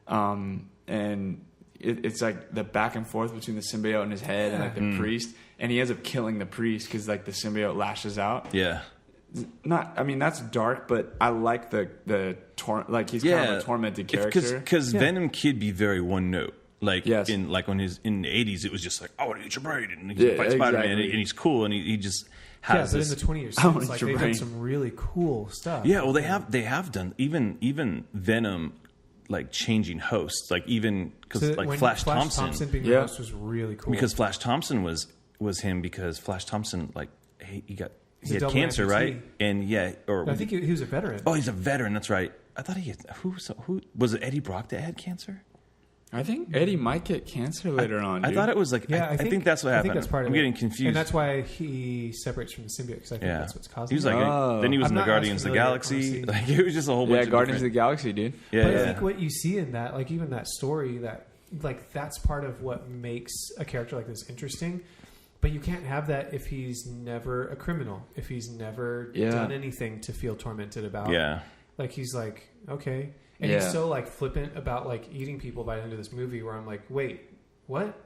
Speaker 3: and it's like the back and forth between the symbiote and his head and like the priest. And he ends up killing the priest because like the symbiote lashes out. Yeah. I mean, that's dark, but I like the like he's kind of a tormented character.
Speaker 2: Because Venom could be very one note. Like in the 80s, it was just like, I want to eat your brain, and he fights Spider-Man, and he's cool, and he just has
Speaker 1: this. But in the 20 years since, like they've done some really cool stuff.
Speaker 2: Yeah, well, they have done even Venom. Like changing hosts, like even because like Flash Thompson
Speaker 1: being the host was really cool.
Speaker 2: Because Flash Thompson was him because Flash Thompson like he had cancer, right? And
Speaker 1: I think he was a veteran.
Speaker 2: Oh, he's a veteran. That's right. I thought he had who was it? Eddie Brock that had cancer?
Speaker 3: I think Eddie might get cancer later on. Dude.
Speaker 2: I thought it was like I think that's what happened.
Speaker 1: I think that's part of
Speaker 2: I'm getting confused,
Speaker 1: and that's why he separates from the symbiote because I think that's what's causing.
Speaker 2: He was like, then he was in the Guardians of the Galaxy. Like it was just a whole bunch.
Speaker 3: Yeah, Guardians of the Galaxy, dude.
Speaker 2: Yeah,
Speaker 1: but I think what you see in that, like even that story, that like that's part of what makes a character like this interesting. But you can't have that if he's never a criminal, if he's never done anything to feel tormented about. Yeah, like he's like okay. And he's so like flippant about like eating people by the end of this movie where I'm like, wait, what?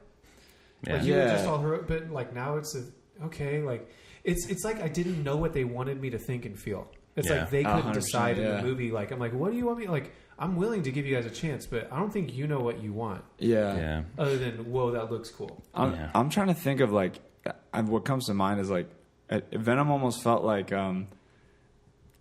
Speaker 1: Yeah. Like you were just all heroic, but like now it's okay. Like it's like I didn't know what they wanted me to think and feel. It's like they couldn't decide in the movie. Like I'm like, what do you want me? Like I'm willing to give you guys a chance, but I don't think you know what you want. Yeah. Other than whoa, that looks cool.
Speaker 3: I'm trying to think of like what comes to mind is like Venom almost felt like I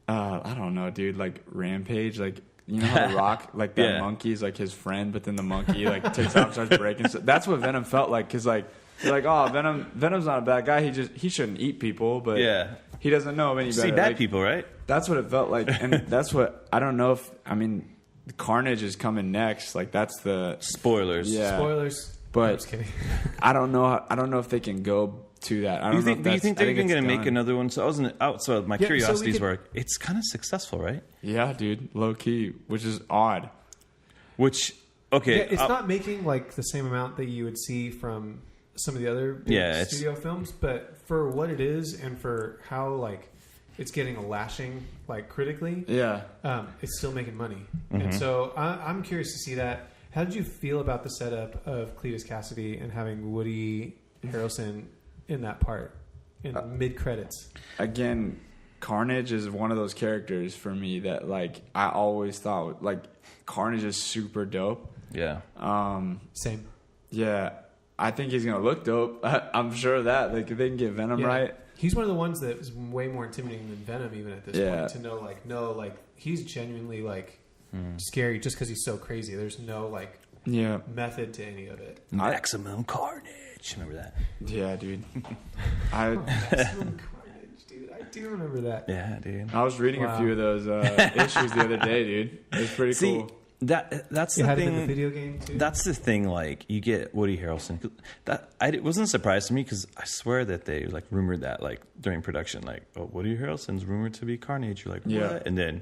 Speaker 3: don't know, dude. Like Rampage, like. You know how The Rock, like that monkey's like his friend, but then the monkey like takes off and starts breaking. So that's what Venom felt like, because like you're like, oh, Venom's not a bad guy. He shouldn't eat people, but he doesn't know any better.
Speaker 2: See bad
Speaker 3: like,
Speaker 2: people, right?
Speaker 3: That's what it felt like, and that's what I don't know if Carnage is coming next. Like that's the
Speaker 2: spoilers.
Speaker 3: Yeah,
Speaker 1: spoilers.
Speaker 3: But
Speaker 1: I'm just kidding.
Speaker 3: I don't know if they can go to that. I don't know.
Speaker 2: Do you think they're even going to make another one? So I wasn't out. So my curiosities were. It's kind of successful, right?
Speaker 3: Yeah, dude, low key, which is odd.
Speaker 2: Which okay,
Speaker 1: it's not making like the same amount that you would see from some of the other studio films, but for what it is and for how like it's getting a lashing like critically, it's still making money, and so I'm curious to see that. How did you feel about the setup of Cletus Cassidy and having Woody Harrelson in that part in mid credits?
Speaker 3: Again, Carnage is one of those characters for me that like I always thought like Carnage is super dope.
Speaker 2: Yeah.
Speaker 1: Same.
Speaker 3: Yeah, I think he's gonna look dope. I'm sure of that. Like if they can get Venom right.
Speaker 1: He's one of the ones that is way more intimidating than Venom even at this point. To know like no, he's genuinely like scary just because he's so crazy. There's no like method to any of it.
Speaker 2: Maximum Carnage. Remember that?
Speaker 3: Yeah, dude.
Speaker 1: Maximum Carnage, dude. I do remember that.
Speaker 2: Yeah, dude.
Speaker 3: I was reading a few of those issues the other day, dude. It was pretty cool.
Speaker 2: That's
Speaker 1: you
Speaker 2: the
Speaker 1: had
Speaker 2: thing.
Speaker 1: It in the video game too.
Speaker 2: That's the thing. Like you get Woody Harrelson. It wasn't a surprise to me because I swear that they like rumored that like during production, like Woody Harrelson's rumored to be Carnage. You're like what? And then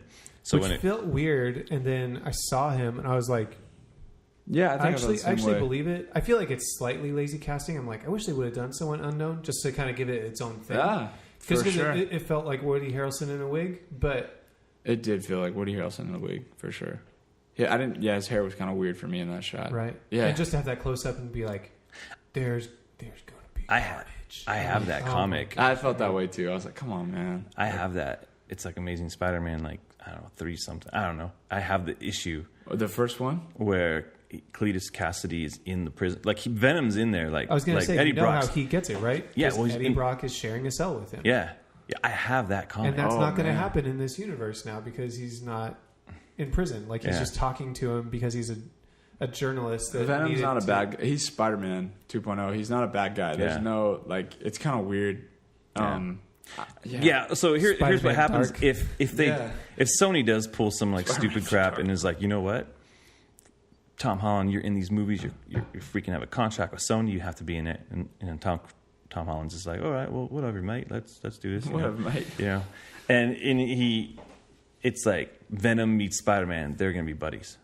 Speaker 1: Which felt weird. And then I saw him and I was like,
Speaker 3: yeah, I
Speaker 1: actually believe it. I feel like it's slightly lazy casting. I'm like, I wish they would have done someone unknown just to kind of give it its own thing.
Speaker 3: Yeah, for sure.
Speaker 1: It felt like Woody Harrelson in a wig, but
Speaker 3: it did feel like Woody Harrelson in a wig for sure. Yeah, his hair was kind of weird for me in that shot.
Speaker 1: Right.
Speaker 3: Yeah.
Speaker 1: And just to have that close up and be like, there's going to be Carnage.
Speaker 2: I have that comic.
Speaker 3: I felt that way too. I was like, come on, man.
Speaker 2: I have that. It's like Amazing Spider-Man, like, I don't know, 3 something. I don't know. I have the issue.
Speaker 3: The first one?
Speaker 2: Where Cletus Cassidy is in the prison. Like, Venom's in there. Like,
Speaker 1: I was going to say,
Speaker 2: Eddie
Speaker 1: you know
Speaker 2: Brock's,
Speaker 1: how he gets it, right?
Speaker 2: Yeah. Well,
Speaker 1: Eddie Brock is sharing a cell with him.
Speaker 2: Yeah. Yeah, I have that comic.
Speaker 1: And that's not going to happen in this universe now because he's not in prison. Like, he's just talking to him because he's a journalist. That
Speaker 3: Venom's not a bad guy. He's Spider-Man 2.0. He's not a bad guy. There's no, like, it's kind of weird.
Speaker 2: So here's what happens
Speaker 1: Dark.
Speaker 2: if Sony does pull some like stupid crap and is like, you know what, Tom Holland, you're in these movies, you're freaking have a contract with Sony, you have to be in it, and Tom Holland's just like, all right, well, whatever, mate, let's do this.
Speaker 3: Whatever, mate.
Speaker 2: You know, and it's like Venom meets Spider-Man, they're gonna be buddies.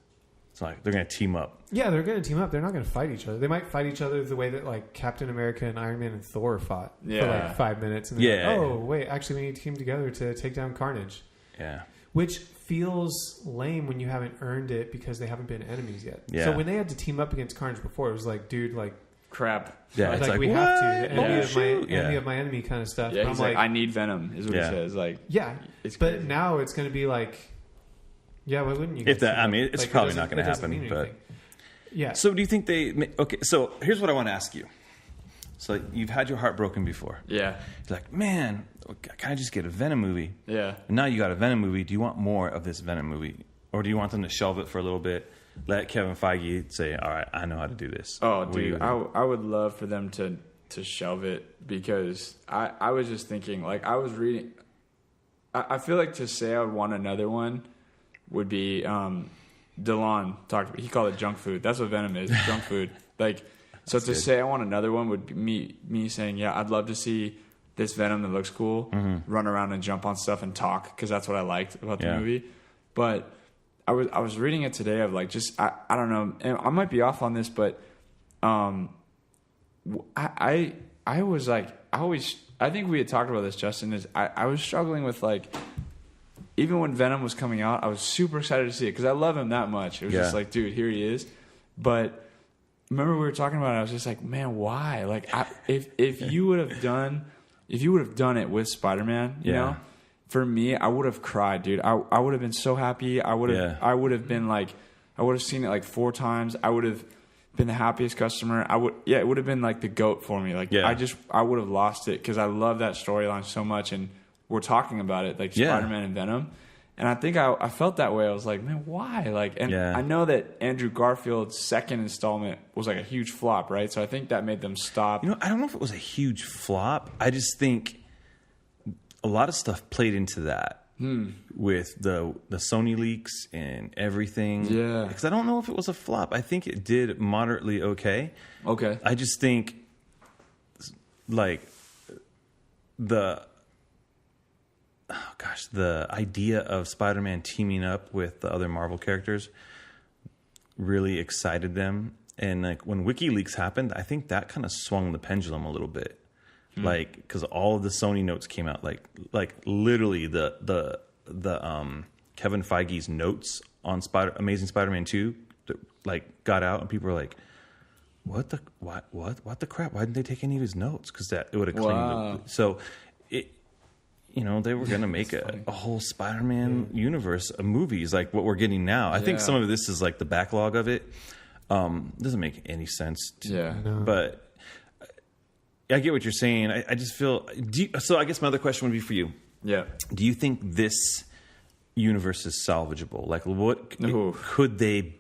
Speaker 2: It's like they're gonna team up.
Speaker 1: Yeah, they're going to team up. They're not going to fight each other. They might fight each other the way that like Captain America and Iron Man and Thor fought for like 5 minutes. And then wait, actually we need to team together to take down Carnage.
Speaker 2: Yeah.
Speaker 1: Which feels lame when you haven't earned it because they haven't been enemies yet.
Speaker 2: Yeah.
Speaker 1: So when they had to team up against Carnage before, it was like, dude, like
Speaker 3: crap.
Speaker 2: Yeah, it's like
Speaker 1: we
Speaker 2: what?
Speaker 1: have to. The enemy
Speaker 2: Yeah.
Speaker 1: of my enemy kind of stuff.
Speaker 3: Yeah,
Speaker 1: but
Speaker 3: he's like, I need Venom, is what he says. Like,
Speaker 1: yeah,
Speaker 3: it's
Speaker 1: but
Speaker 3: crazy.
Speaker 1: now it's going to be like, yeah, why wouldn't you?
Speaker 2: If that, I mean, it's
Speaker 1: like,
Speaker 2: probably not going to happen, but.
Speaker 1: Anything. Yeah.
Speaker 2: So do you think okay, so here's what I want to ask you. So you've had your heart broken before.
Speaker 3: Yeah.
Speaker 2: You're like, man, can I just get a Venom movie?
Speaker 3: Yeah.
Speaker 2: And now you got a Venom movie. Do you want more of this Venom movie? Or do you want them to shelve it for a little bit, let Kevin Feige say, all right, I know how to do this?
Speaker 3: Oh, dude, I would love for them to shelve it because I was just thinking, like, I was reading. I feel like to say I would want another one would be... Delon talked. He called it junk food. That's what Venom is, junk food. Like, so to say I want another one would be me saying, yeah, I'd love to see this Venom that looks cool, run around and jump on stuff and talk because that's what I liked about the movie. But I was reading it today of like just I don't know, and I might be off on this, but I was like I think we had talked about this, Justin. Is I was struggling with like. Even when Venom was coming out, I was super excited to see it because I love him that much. It was just like, dude, here he is. But remember we were talking about it. I was just like, man, why? Like, if you would have done it with Spider-Man, you know, for me, I would have cried, dude. I would have been so happy. I would have been like, I would have seen it like 4 times. I would have been the happiest customer. It would have been like the GOAT for me. Like, I would have lost it because I love that storyline so much and. We're talking about it, like Spider-Man and Venom. And I think I felt that way. I was like, man, why? Like, and I know that Andrew Garfield's second installment was like a huge flop, right? So I think that made them stop.
Speaker 2: You know, I don't know if it was a huge flop. I just think a lot of stuff played into that with the Sony leaks and everything.
Speaker 3: Yeah.
Speaker 2: Because I don't know if it was a flop. I think it did moderately okay.
Speaker 3: Okay.
Speaker 2: I just think, like, the idea of Spider-Man teaming up with the other Marvel characters really excited them. And like when WikiLeaks happened, I think that kind of swung the pendulum a little bit. Like, because all of the Sony notes came out, like literally the Kevin Feige's notes on Amazing Spider-Man 2 that like got out, and people were like, "What the what the crap? Why didn't they take any of his notes? Because that it would have claimed." So, it, they were going to make a whole Spider-Man universe of movies like what we're getting now. I think some of this is like the backlog of it. Doesn't make any sense. But I get what you're saying. I just feel. So I guess my other question would be for you.
Speaker 3: Yeah.
Speaker 2: Do you think this universe is salvageable? Like, what could they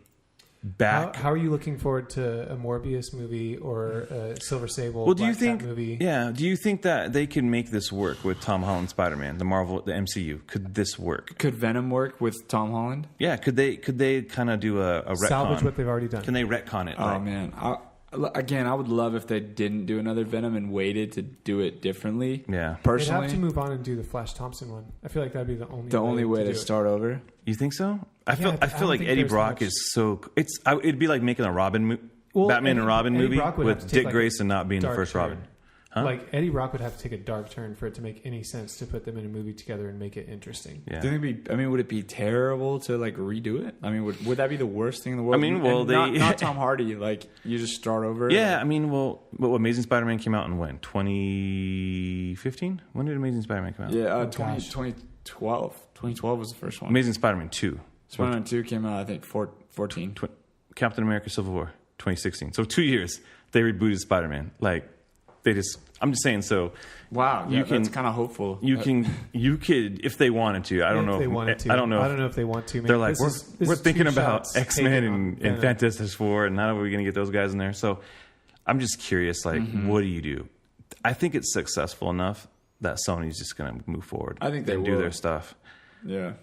Speaker 2: back?
Speaker 1: How are you looking forward to a Morbius movie or a Silver Sable?
Speaker 2: Well, do you
Speaker 1: Black
Speaker 2: think?
Speaker 1: Cat movie?
Speaker 2: Yeah. Do you think that they can make this work with Tom Holland Spider-Man, the MCU? Could this work?
Speaker 3: Could Venom work with Tom Holland?
Speaker 2: Yeah. Could they kind of do a retcon?
Speaker 1: Salvage what they've already done.
Speaker 2: Can they retcon it?
Speaker 3: Oh man. Again, I would love if they didn't do another Venom and waited to do it differently.
Speaker 2: Yeah.
Speaker 1: They'd
Speaker 3: Personally,
Speaker 1: have to move on and do the Flash Thompson one. I feel like that'd be the only
Speaker 3: way to
Speaker 1: do it.
Speaker 3: start over.
Speaker 2: You think so? I
Speaker 1: Yeah,
Speaker 2: feel like
Speaker 1: think
Speaker 2: Eddie
Speaker 1: there's
Speaker 2: Brock
Speaker 1: much-
Speaker 2: is so. It'd be like making a Batman and Robin
Speaker 1: Eddie
Speaker 2: movie
Speaker 1: Brock would have to
Speaker 2: with
Speaker 1: take,
Speaker 2: Dick
Speaker 1: like,
Speaker 2: Grayson not being the
Speaker 1: dark
Speaker 2: first
Speaker 1: turn.
Speaker 2: Robin. Huh?
Speaker 1: Like Eddie Brock would have to take a dark turn for it to make any sense to put them in a movie together and make it interesting.
Speaker 2: Yeah.
Speaker 3: Do you think would it be terrible to like redo it? I mean, would that be the worst thing in the world?
Speaker 2: I mean, well,
Speaker 3: And not Tom Hardy. Like you just start over.
Speaker 2: Yeah, I mean, well, Amazing Spider-Man came out in when? 2015? When did Amazing Spider-Man come out?
Speaker 3: Yeah,
Speaker 1: gosh.
Speaker 3: 2012. 2012 was the first one.
Speaker 2: Amazing Spider-Man 2.
Speaker 3: Spider-Man 2 came out, I think, 14.
Speaker 2: Captain America Civil War, 2016. So 2 years, they rebooted Spider-Man. Like, I'm just saying, so.
Speaker 3: Wow, yeah, that's kind of hopeful.
Speaker 2: You could, if they wanted to. I don't know.
Speaker 1: If they wanted to.
Speaker 2: I don't know.
Speaker 1: I don't know if they want to. Man.
Speaker 2: They're like,
Speaker 1: This
Speaker 2: we're
Speaker 1: is
Speaker 2: thinking
Speaker 1: two
Speaker 2: about
Speaker 1: shots
Speaker 2: X-Men
Speaker 1: taken on
Speaker 2: and
Speaker 1: Venom.
Speaker 2: Fantastic Four, and how are we going to get those guys in there? So I'm just curious, like, what do you do? I think it's successful enough that Sony's just going to move forward.
Speaker 3: I think they
Speaker 2: and do
Speaker 3: will.
Speaker 2: their stuff.
Speaker 3: Yeah.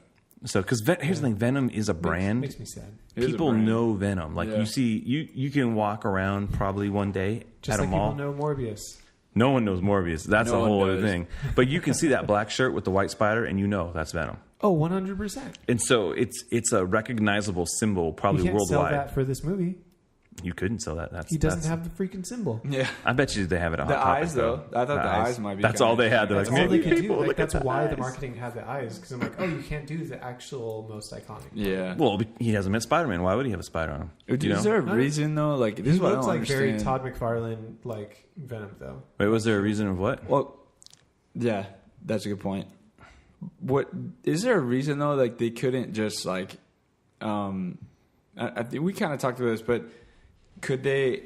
Speaker 2: So, because here's the thing, Venom is a brand.
Speaker 1: Makes me sad.
Speaker 3: It is a
Speaker 2: People
Speaker 3: brand.
Speaker 2: know Venom. Like
Speaker 3: Yeah.
Speaker 2: you see, you can walk around probably one day
Speaker 1: Just
Speaker 2: at
Speaker 1: like
Speaker 2: a mall.
Speaker 1: people know Morbius.
Speaker 2: No one knows Morbius. That's
Speaker 3: No
Speaker 2: a
Speaker 3: one
Speaker 2: whole other
Speaker 3: does.
Speaker 2: thing. But you can see that black shirt with the white spider, and you know that's Venom.
Speaker 1: Oh, 100%.
Speaker 2: And so it's a recognizable symbol,
Speaker 1: You
Speaker 2: probably
Speaker 1: can't sell
Speaker 2: worldwide.
Speaker 1: that for this movie.
Speaker 2: You couldn't sell that.
Speaker 1: He doesn't have the freaking symbol.
Speaker 3: Yeah.
Speaker 2: I bet you they have it on
Speaker 3: The
Speaker 2: Hot Topic,
Speaker 3: eyes, though. I thought the eyes might be
Speaker 2: That's
Speaker 3: kinda
Speaker 2: all they had. They're like,
Speaker 1: That's all they
Speaker 2: maybe
Speaker 1: could do.
Speaker 2: people
Speaker 1: Like,
Speaker 2: look
Speaker 1: that's
Speaker 2: at the
Speaker 1: why the
Speaker 2: eyes.
Speaker 1: marketing had the eyes. Because I'm like, oh, you can't do the actual most iconic.
Speaker 3: Yeah.
Speaker 2: Well, he hasn't met Spider-Man. Why would he have a spider on him?
Speaker 3: Is there a reason, though? Like, this
Speaker 1: He
Speaker 3: is what I
Speaker 1: looks
Speaker 3: don't
Speaker 1: like
Speaker 3: understand.
Speaker 1: very Todd McFarlane, like Venom, though.
Speaker 2: Wait, was there a reason of what?
Speaker 3: Well, yeah, that's a good point. What is there a reason though? Like they couldn't just like, I think we kind of talked about this, but could they?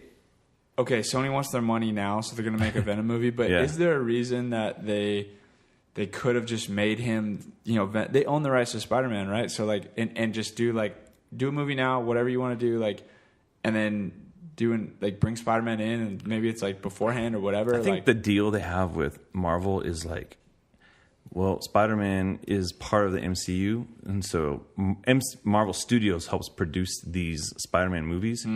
Speaker 3: Okay, Sony wants their money now, so they're going to make a Venom movie. But
Speaker 2: Yeah.
Speaker 3: is there a reason that they could have just made him? They own the rights to Spider-Man, right? So like, and just do a movie now, whatever you want to do, like, and then bring Spider-Man in, and maybe it's like beforehand or whatever.
Speaker 2: I think the deal they have with Marvel is like, well, Spider-Man is part of the MCU, and so Marvel Studios helps produce these Spider-Man movies.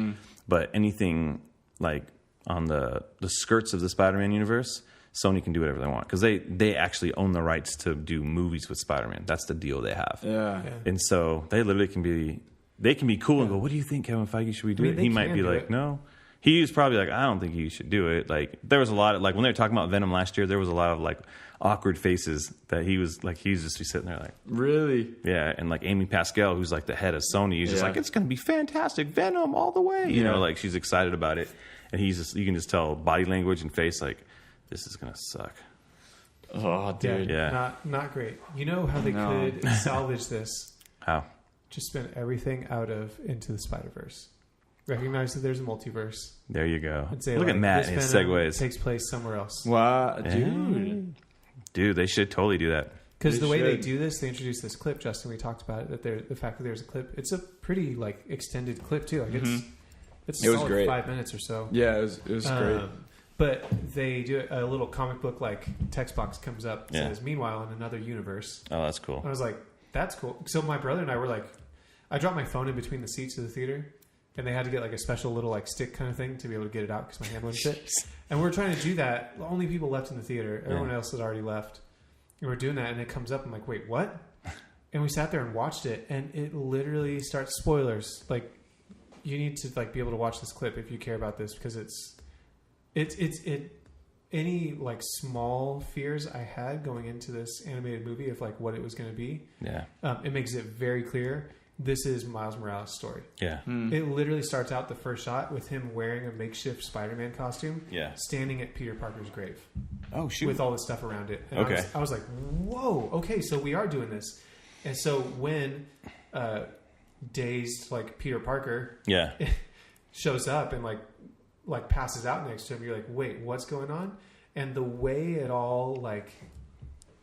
Speaker 2: But anything like on the skirts of the Spider-Man universe, Sony can do whatever they want because they actually own the rights to do movies with Spider-Man. That's the deal they have.
Speaker 3: Yeah.
Speaker 2: And so they literally can be cool and go, what do you think, Kevin Feige? Should we do it?
Speaker 1: they
Speaker 2: He might
Speaker 1: can
Speaker 2: be
Speaker 1: do
Speaker 2: like,
Speaker 1: it.
Speaker 2: no. He was probably like, I don't think you should do it. Like there was a lot of like when they were talking about Venom last year, there was a lot of like awkward faces that he was just be sitting there like,
Speaker 3: Really?
Speaker 2: yeah. And like Amy Pascal, who's like the head of Sony, is just
Speaker 3: Yeah.
Speaker 2: like, it's going to be fantastic. Venom all the way. You
Speaker 3: Yeah.
Speaker 2: know, like she's excited about it. And you can just tell body language and face like, this is going to suck.
Speaker 3: Oh, dude.
Speaker 2: Yeah.
Speaker 1: Not great. You know how they
Speaker 3: No.
Speaker 1: could salvage this?
Speaker 2: How?
Speaker 1: Just spend everything out of Into the Spider-Verse. Recognize that there's a multiverse.
Speaker 2: There you go.
Speaker 1: And say,
Speaker 2: Look at
Speaker 1: like,
Speaker 2: Matt
Speaker 1: this
Speaker 2: and his
Speaker 1: Venom
Speaker 2: segues.
Speaker 1: takes place somewhere else.
Speaker 3: Wow,
Speaker 2: Yeah.
Speaker 3: dude.
Speaker 2: Dude, they should totally do that.
Speaker 1: Because
Speaker 3: They
Speaker 1: the way they
Speaker 3: should.
Speaker 1: do this, they introduce this clip, Justin, we talked about it, that the fact that there's a clip, it's a pretty like extended clip too. Like it's
Speaker 3: It was
Speaker 1: solid
Speaker 3: great.
Speaker 1: 5 minutes or so.
Speaker 3: Yeah, it was great.
Speaker 1: But they do a little comic book like text box comes up and
Speaker 2: Yeah.
Speaker 1: says, "Meanwhile, in another universe."
Speaker 2: Oh, that's cool.
Speaker 1: I was like, "That's cool." So my brother and I were like, I dropped my phone in between the seats of the theater, and they had to get like a special little like stick kind of thing to be able to get it out because my hand wouldn't fit. And we were trying to do that. The only people left in the theater. Everyone else had already left. And we're doing that, and it comes up. I'm like, "Wait, what?" And we sat there and watched it, and it literally starts spoilers. Like, you need to like be able to watch this clip if you care about this because it's any like small fears I had going into this animated movie of like what it was going to be.
Speaker 2: Yeah.
Speaker 1: It makes it very clear, this is Miles Morales' story.
Speaker 2: Yeah.
Speaker 1: It literally starts out the first shot with him wearing a makeshift Spider-Man costume, standing at Peter Parker's grave.
Speaker 2: Oh, shoot.
Speaker 1: With all the stuff around it. And
Speaker 2: Okay.
Speaker 1: I was like, whoa, okay, so we are doing this. And so when dazed, like, Peter Parker shows up and, like passes out next to him, you're like, wait, what's going on? And the way it all, like,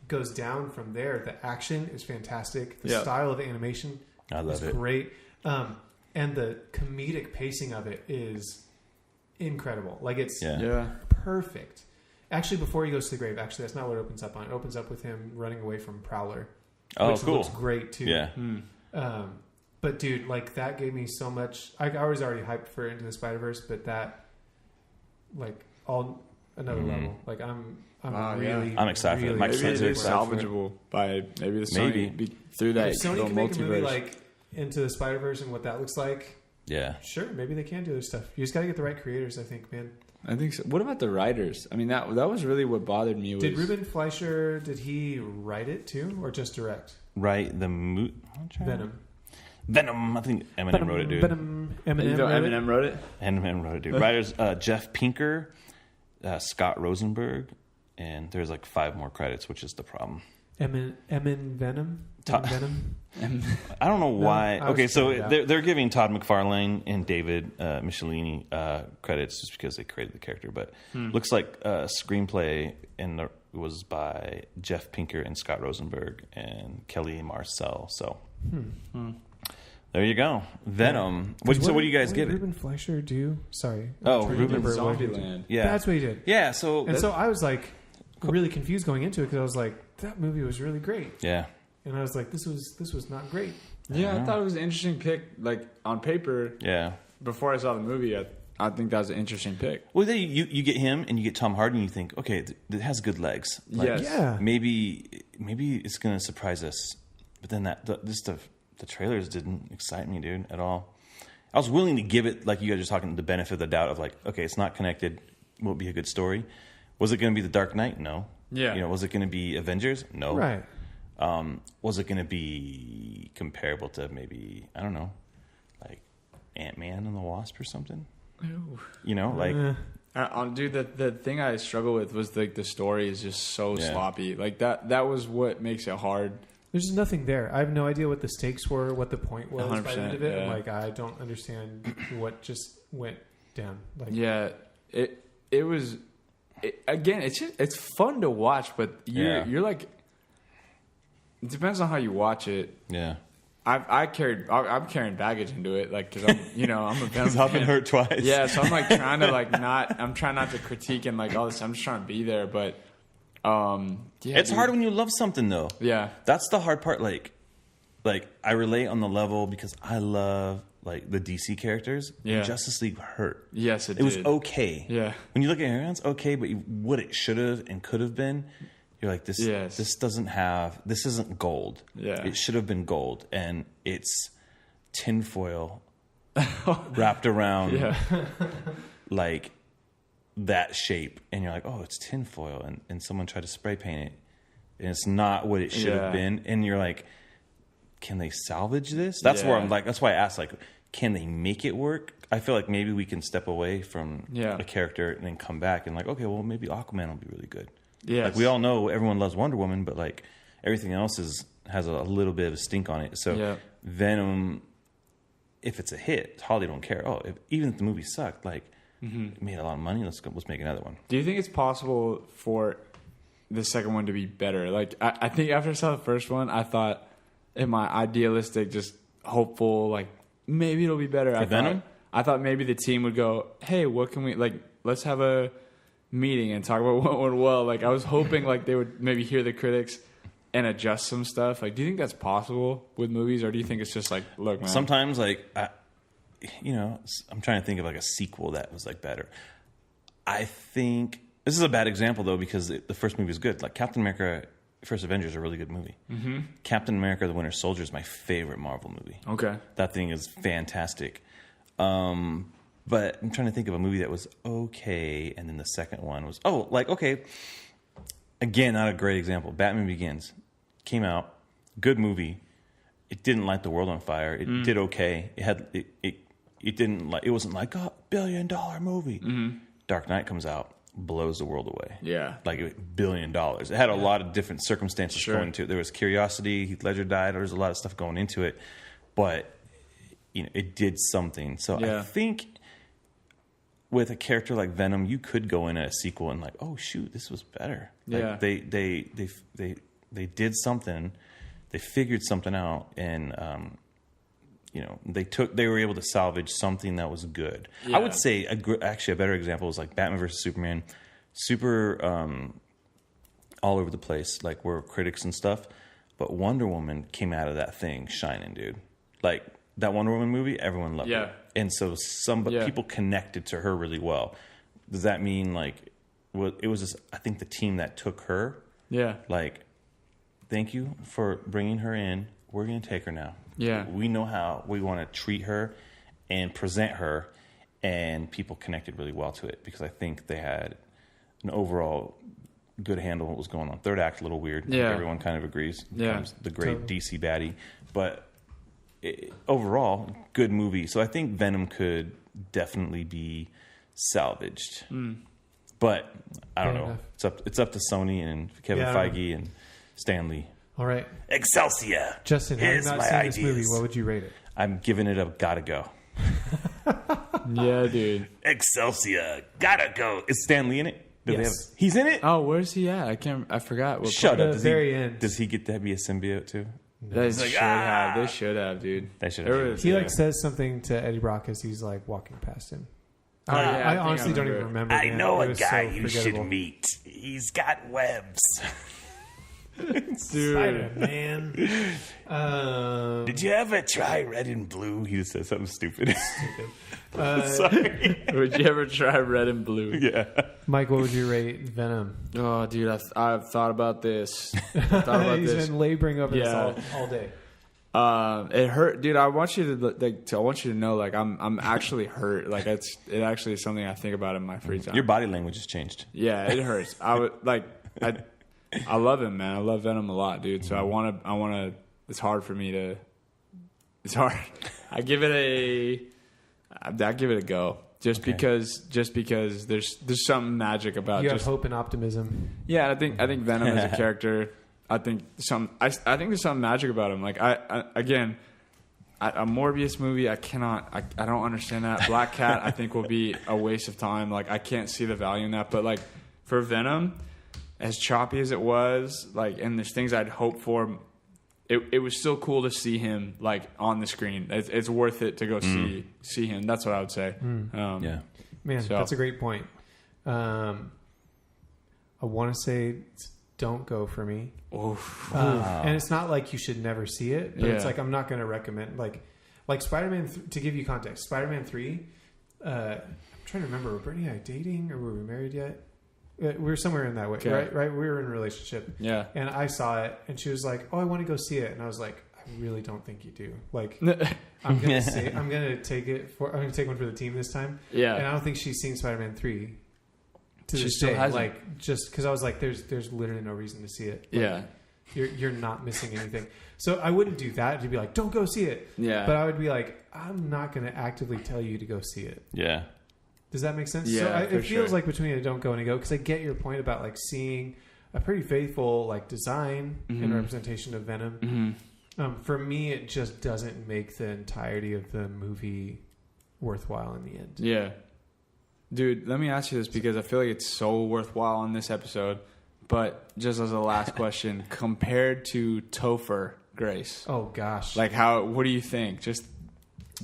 Speaker 1: goes down from there, the action is fantastic. The style of the animation is great. And the comedic pacing of it is incredible. Like, it's perfect. Actually, before he goes to the grave, that's not what it opens up on. It opens up with him running away from Prowler.
Speaker 2: Oh,
Speaker 1: which
Speaker 2: cool.
Speaker 1: looks great, too.
Speaker 2: Yeah.
Speaker 1: But, dude, like, that gave me so much... I was already hyped for Into the Spider-Verse, but that, like, another level. Like, I'm
Speaker 2: excited for it.
Speaker 3: Maybe it is salvageable by maybe the Sony through that
Speaker 1: if Sony
Speaker 3: little
Speaker 1: can make
Speaker 3: multiverse.
Speaker 1: a movie like Into the Spider-Verse and what that looks like,
Speaker 2: sure,
Speaker 1: maybe they can do their stuff. You just got to get the right creators, I think, man.
Speaker 3: I think so. What about the writers? I mean, that was really what bothered me.
Speaker 1: Did Ruben Fleischer, did he write it too, or just direct?
Speaker 2: Write the Venom. I think Eminem wrote it, dude.
Speaker 3: Eminem wrote it?
Speaker 2: Eminem wrote it, dude. Writers Jeff Pinker, Scott Rosenberg, and there's like 5 more credits, which is the problem.
Speaker 1: Venom?
Speaker 2: I don't know why. Okay, so they're giving Todd McFarlane and David Michelini credits just because they created the character, but looks like screenplay was by Jeff Pinker and Scott Rosenberg and Kelly Marcel. So there you go. Venom. What do you guys give it?
Speaker 1: Ruben Fleischer do? Sorry.
Speaker 2: Ruben
Speaker 3: Zombieland.
Speaker 2: Yeah,
Speaker 1: that's what he did.
Speaker 2: Yeah. So
Speaker 1: I was like really confused going into it because I was like, that movie was really great.
Speaker 2: Yeah.
Speaker 1: And I was like, this was not great.
Speaker 3: Yeah, I thought it was an interesting pick. Like on paper.
Speaker 2: Yeah.
Speaker 3: Before I saw the movie, I think that was an interesting pick.
Speaker 2: Well, then you get him and you get Tom Hardy, and you think, okay, it has good legs. Like,
Speaker 3: yes.
Speaker 1: Yeah.
Speaker 2: Maybe it's gonna surprise us. But then the trailers didn't excite me, dude, at all. I was willing to give it, like you guys were talking, the benefit of the doubt of like, okay, it's not connected. Will it be a good story? Was it going to be The Dark Knight? No.
Speaker 3: Yeah.
Speaker 2: Was it going to be Avengers? No.
Speaker 1: Right.
Speaker 2: Was it going to be comparable to maybe, I don't know, like Ant-Man and the Wasp or something?
Speaker 3: Ew.
Speaker 2: Dude,
Speaker 3: the thing I struggle with was like the story is just so sloppy. Like that was what makes it hard.
Speaker 1: There's just nothing there. I have no idea what the stakes were, what the point was by the end of it.
Speaker 3: Yeah.
Speaker 1: And, like, I don't understand what just went down. Like,
Speaker 3: yeah, it was. Again, it's fun to watch, but you're like, it depends on how you watch it.
Speaker 2: Yeah.
Speaker 3: I'm carrying baggage into it, like, because I'm a Venom
Speaker 2: I've been hurt twice.
Speaker 3: Yeah, so I'm like trying to I'm trying not to critique and like all this. I'm just trying to be there, but
Speaker 2: it's hard when you love something though.
Speaker 3: Yeah,
Speaker 2: that's the hard part. Like I relate on the level because I love like the DC characters.
Speaker 3: Yeah,
Speaker 2: Justice League hurt.
Speaker 3: Yes, it
Speaker 2: was okay.
Speaker 3: Yeah,
Speaker 2: when you look at it, it's okay, but what it should have and could have been. You're like, this isn't gold.
Speaker 3: Yeah.
Speaker 2: It should have been gold. And it's tinfoil wrapped around like that shape. And you're like, oh, it's tinfoil. And someone tried to spray paint it. And it's not what it should have been. And you're like, can they salvage this? That's where I'm like, that's why I asked, like, can they make it work? I feel like maybe we can step away from a character and then come back and like, okay, well, maybe Aquaman will be really good.
Speaker 3: Yeah,
Speaker 2: like we all know everyone loves Wonder Woman, but like everything else has a little bit of a stink on it. So Venom, if it's a hit, Holly don't care. Oh, even if the movie sucked, like it made a lot of money, let's make another one.
Speaker 3: Do you think it's possible for the second one to be better? Like I think after I saw the first one, I thought in my idealistic, just hopeful, like maybe it'll be better. I thought maybe the team would go, hey, what can we like? Let's have a meeting and talk about what went well. Like I was hoping like they would maybe hear the critics and adjust some stuff. Like, do you think that's possible with movies, or do you think it's just like, look, man?
Speaker 2: Sometimes like I'm trying to think of like a sequel that was like better. I think this is a bad example though because the first movie is good. Like Captain America: First Avenger is a really good movie. Mm-hmm. Captain America: The Winter Soldier is my favorite Marvel movie.
Speaker 3: Okay,
Speaker 2: that thing is fantastic. But I'm trying to think of a movie that was okay, and then the second one was okay. Again, not a great example. Batman Begins came out, good movie. it didn't light the world on fire. It did okay. It didn't like, it wasn't like a $1 billion movie. Dark Knight comes out, blows the world away.
Speaker 3: Yeah.
Speaker 2: Like $1 billion. It had a lot of different circumstances going into it. There was curiosity. Heath Ledger died. There was a lot of stuff going into it. But, you know, it did something. So I think with a character like Venom, you could go in a sequel and like, oh, shoot, this was better. Like they did something. They figured something out. And, you know, they were able to salvage something that was good. I would say actually a better example is like Batman versus Superman, super all over the place, like were critics and stuff. But Wonder Woman came out of that thing shining, dude. Like that Wonder Woman movie, everyone loved it, and so people connected to her really well. Does that mean like it was just, I think the team that took her, like, thank you for bringing her in. We're gonna take her now. Yeah, we know how we want to treat her and present her, and people connected really well to it because I think they had an overall good handle on what was going on. Third act, a little weird. Yeah, like everyone kind of agrees. Becomes the great DC baddie, but overall, good movie. So I think Venom could definitely be salvaged, but I don't know. It's up to Sony and Kevin Feige and Stan Lee.
Speaker 1: All right.
Speaker 2: Excelsior.
Speaker 1: Justin, having not seen this movie, what would you rate it?
Speaker 2: I'm giving it a gotta go.
Speaker 3: Yeah, dude.
Speaker 2: Excelsior. Gotta go. Is Stan Lee in it?
Speaker 1: Yes.
Speaker 2: He's in it?
Speaker 3: Oh, where's he at? I forgot.
Speaker 2: Shut up.
Speaker 1: End.
Speaker 2: Does he get to be a symbiote too?
Speaker 3: They should have, dude.
Speaker 2: They should have.
Speaker 1: He like says something to Eddie Brock as he's like walking past him. I honestly don't even remember.
Speaker 2: I know a guy you should meet. He's got webs.
Speaker 3: Dude.
Speaker 1: Spider-Man.
Speaker 2: Did you ever try red and blue? He just said something stupid. Sorry.
Speaker 3: Would you ever try red and blue?
Speaker 2: Yeah.
Speaker 1: Mike, what would you rate Venom?
Speaker 3: Oh, dude, I've thought about this.
Speaker 1: He's been laboring over this all day.
Speaker 3: It hurt, dude. I want you to know, like, I'm actually hurt. Like, it actually is something I think about in my free time.
Speaker 2: Your body language has changed.
Speaker 3: Yeah, it hurts. I love him, man. I love Venom a lot, dude. So I want to. It's hard for me to. It's hard. I give it a go. Just because there's something magic about.
Speaker 1: You have hope and optimism.
Speaker 3: Yeah, I think Venom as a character. I think there's something magic about him. Like a Morbius movie, I don't understand that. Black Cat, I think will be a waste of time. Like I can't see the value in that. But like for Venom, as choppy as it was, like, and there's things I'd hope for, it was still cool to see him like on the screen. It's worth it to go see him. That's what I would say.
Speaker 1: Yeah, man, that's a great point. I want to say don't go for me. And it's not like you should never see it, but it's like I'm not going to recommend like Spider-Man. To give you context, Spider-Man 3. I'm trying to remember. Were Brittany and I dating, or were we married yet? We were somewhere in that way, right? We were in a relationship. Yeah. And I saw it, and she was like, "Oh, I want to go see it," and I was like, "I really don't think you do. Like, I'm gonna take one for the team this time." Yeah. And I don't think she's seen Spider-Man 3. To this day, like, just because I was like, there's literally no reason to see it. Like, you're not missing anything. So I wouldn't do that. You'd be like, don't go see it. Yeah. But I would be like, I'm not going to actively tell you to go see it. Yeah. Does that make sense?
Speaker 3: Yeah.
Speaker 1: So it feels like between a don't go and a go, because I get your point about like seeing a pretty faithful like design and representation of Venom. For me, it just doesn't make the entirety of the movie worthwhile in the end.
Speaker 3: Yeah. Dude, let me ask you this because I feel like it's so worthwhile on this episode. But just as a last question, compared to Topher Grace.
Speaker 1: Oh, gosh.
Speaker 3: Like, what do you think? Just